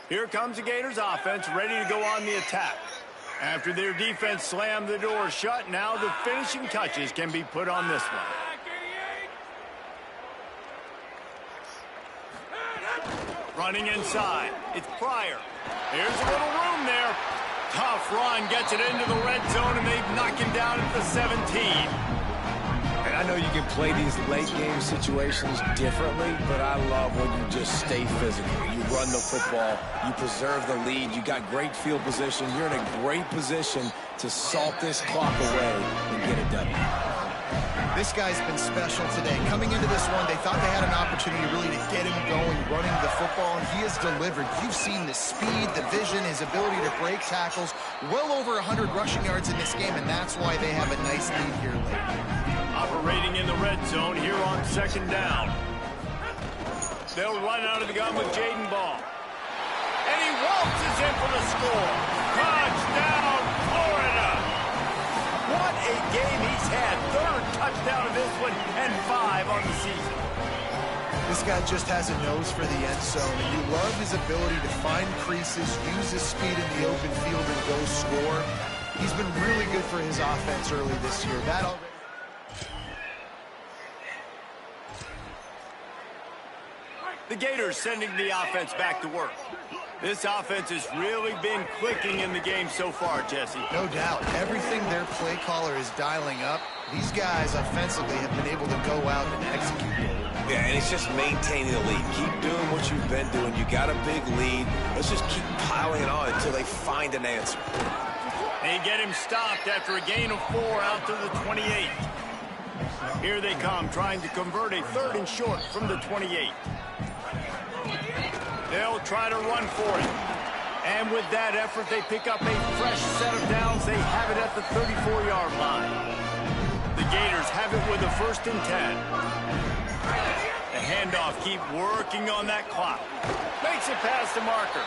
Here comes the Gators offense ready to go on the attack. After their defense slammed the door shut, now the finishing touches can be put on this one. Running inside, it's Pryor. There's a little room there. Tough run, gets it into the red zone, and they've knocked him down at the 17. And I know you can play these late game situations differently, but I love when you just stay physical. You run the football, you preserve the lead, you got great field position, you're in a great position to salt this clock away and get it done. This guy's been special today. Coming into this one, they thought they had an opportunity really to get him going, running the football, and he has delivered. You've seen the speed, the vision, his ability to break tackles. Well over 100 rushing yards in this game, and that's why they have a nice lead here late. Operating in the red zone here on 2nd down. They'll run out of the gun with Jaden Ball. And he waltzes in for the score. Touchdown, Florida! What a game he's had. 3rd touchdown of this one and 5 on the season. This guy just has a nose for the end zone, and you love his ability to find creases, use his speed in the open field, and go score. He's been really good for his offense early this year. That already... The Gators sending the offense back to work. This offense has really been clicking in the game so far, Jesse. No doubt. Everything their play caller is dialing up, these guys offensively have been able to go out and execute. Yeah, and it's just maintaining the lead. Keep doing what you've been doing. You got a big lead. Let's just keep piling it on until they find an answer. They get him stopped after a gain of 4 out to the 28. Here they come, trying to convert a 3rd and short from the 28. They'll try to run for it. And with that effort, they pick up a fresh set of downs. They have it at the 34-yard line. The Gators have it with a 1st and 10. The handoff, keep working on that clock. Makes it past the marker.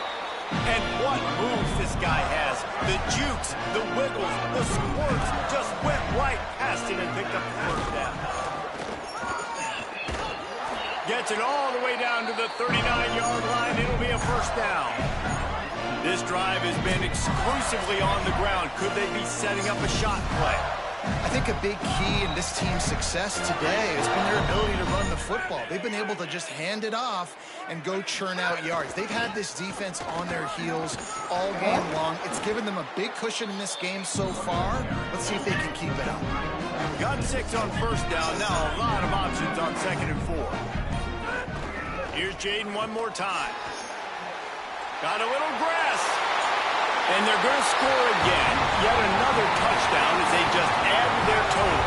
And what moves this guy has. The jukes, the wiggles, the squirts, just went right past him and picked up the 1st down. Gets it all the way down to the 39-yard line. It'll be a 1st down. This drive has been exclusively on the ground. Could they be setting up a shot play? I think a big key in this team's success today has been their ability to run the football. They've been able to just hand it off and go churn out yards. They've had this defense on their heels all game long. It's given them a big cushion in this game so far. Let's see if they can keep it up. Got 6 on 1st down. Now a lot of options on 2nd and 4. Here's Jaden one more time. Got a little grass. And they're going to score again. Yet another touchdown as they just add to their total.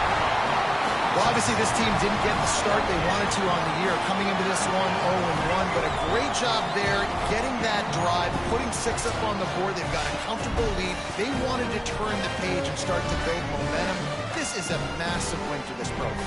Well, obviously this team didn't get the start they wanted to on the year. Coming into this one 0-1, but a great job there getting that drive, putting 6 up on the board. They've got a comfortable lead. They wanted to turn the page and start to build momentum. This is a massive win for this program.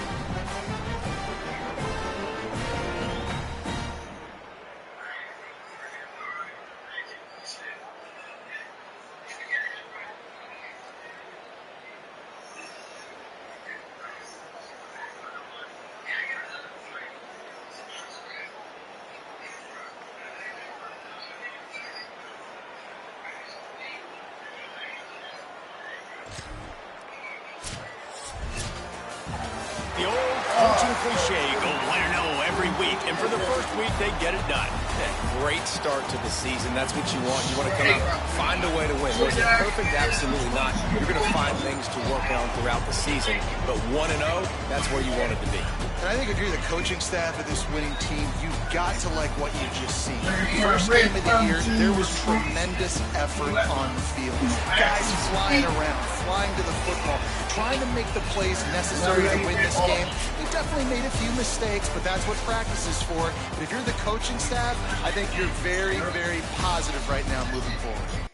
The old coaching cliche, go 1-0 every week, and for the first week, they get it done. Yeah, great start to the season. That's what you want. You want to come out, find a way to win. Was it perfect? Absolutely not. You're going to find things to work on throughout the season, but 1-0, that's where you want it to be. And I think if you're the coaching staff of this winning team, you've got to like what you've just seen. First game of the year, there was tremendous effort on the field. Guys flying around, flying to the football, trying to make the plays necessary to win this game. They definitely made a few mistakes, but that's what practice is for. But if you're the coaching staff, I think you're very, very positive right now moving forward.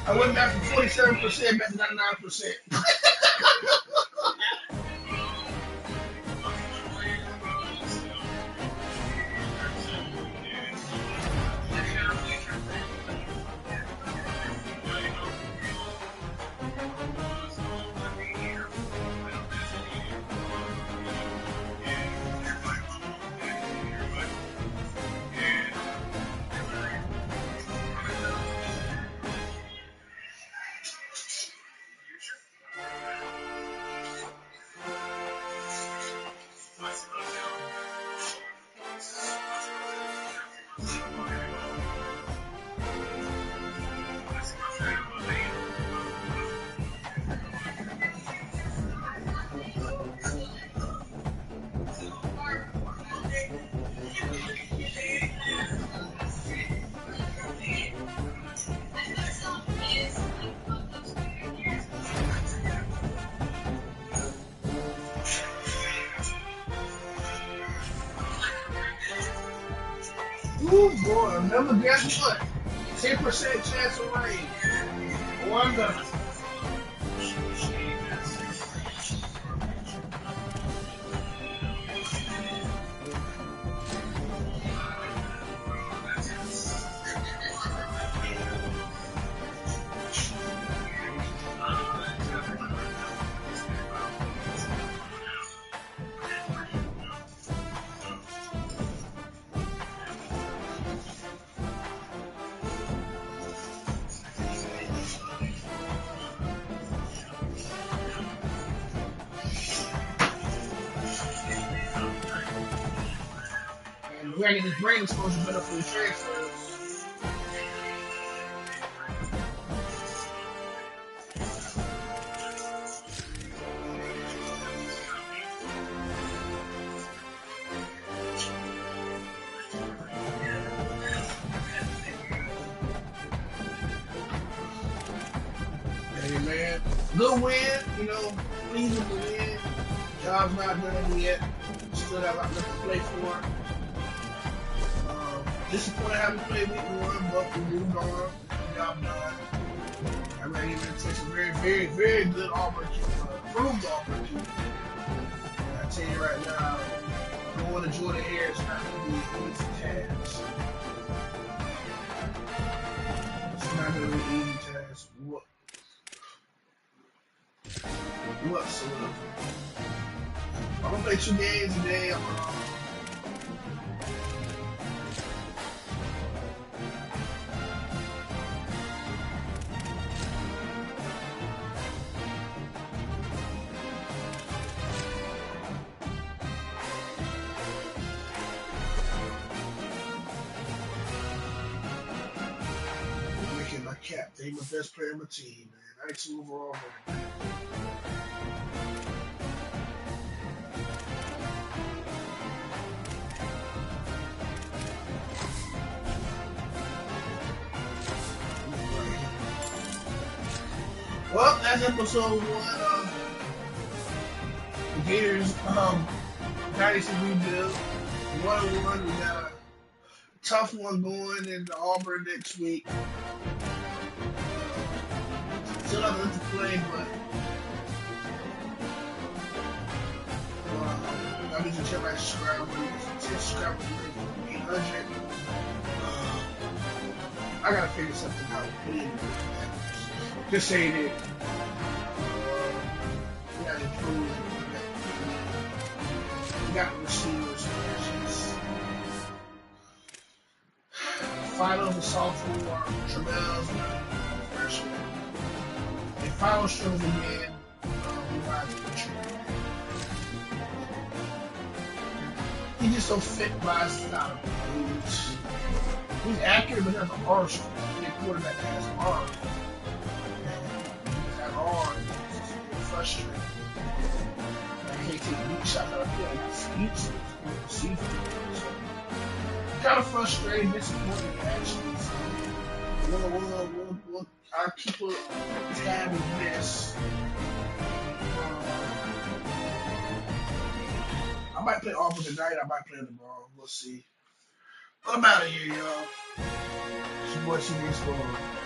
I went back from 47% back to 99%. Ooh, boy, remember, guess what? 10% chance of rain. Wonder. We gotta get this brain exposure better for the transfers. Hey man, good win, you know, pleasing to win. Job's not done yet. Still got a lot left to play for. Disappointed how we played week 1, but we moved on. Job done. I mean, even take some very, very, very good Auburn, improved Auburn. I tell you right now, going to Jordan Hare is not going to be an easy task. It's not going to be an easy task whatsoever. I'm going to play 2 games today. Captain, my best player on my team, man. 92 overall. Well, that's episode 1 of the Gators Dynasty rebuild. 1-1. We got a tough one going into Auburn next week. Still have to play, but I'm just check my subscribers. 10 subscribers, 800. I gotta figure something out. Just saying it. We gotta improve. We got the receivers. Finals of sophomore, Trammell's freshman. Final shows again. He's just so fit by his style. He's accurate, but has an arm. He's a quarterback that has arm. That arm is frustrating. I can't take weak shots out of here. It's useless. Kind of frustrating, disappointing actually. I'll keep a tab with this. I might play Auburn tonight. I might play tomorrow. We'll see. But I'm out of here, y'all. It's your boy CB Score.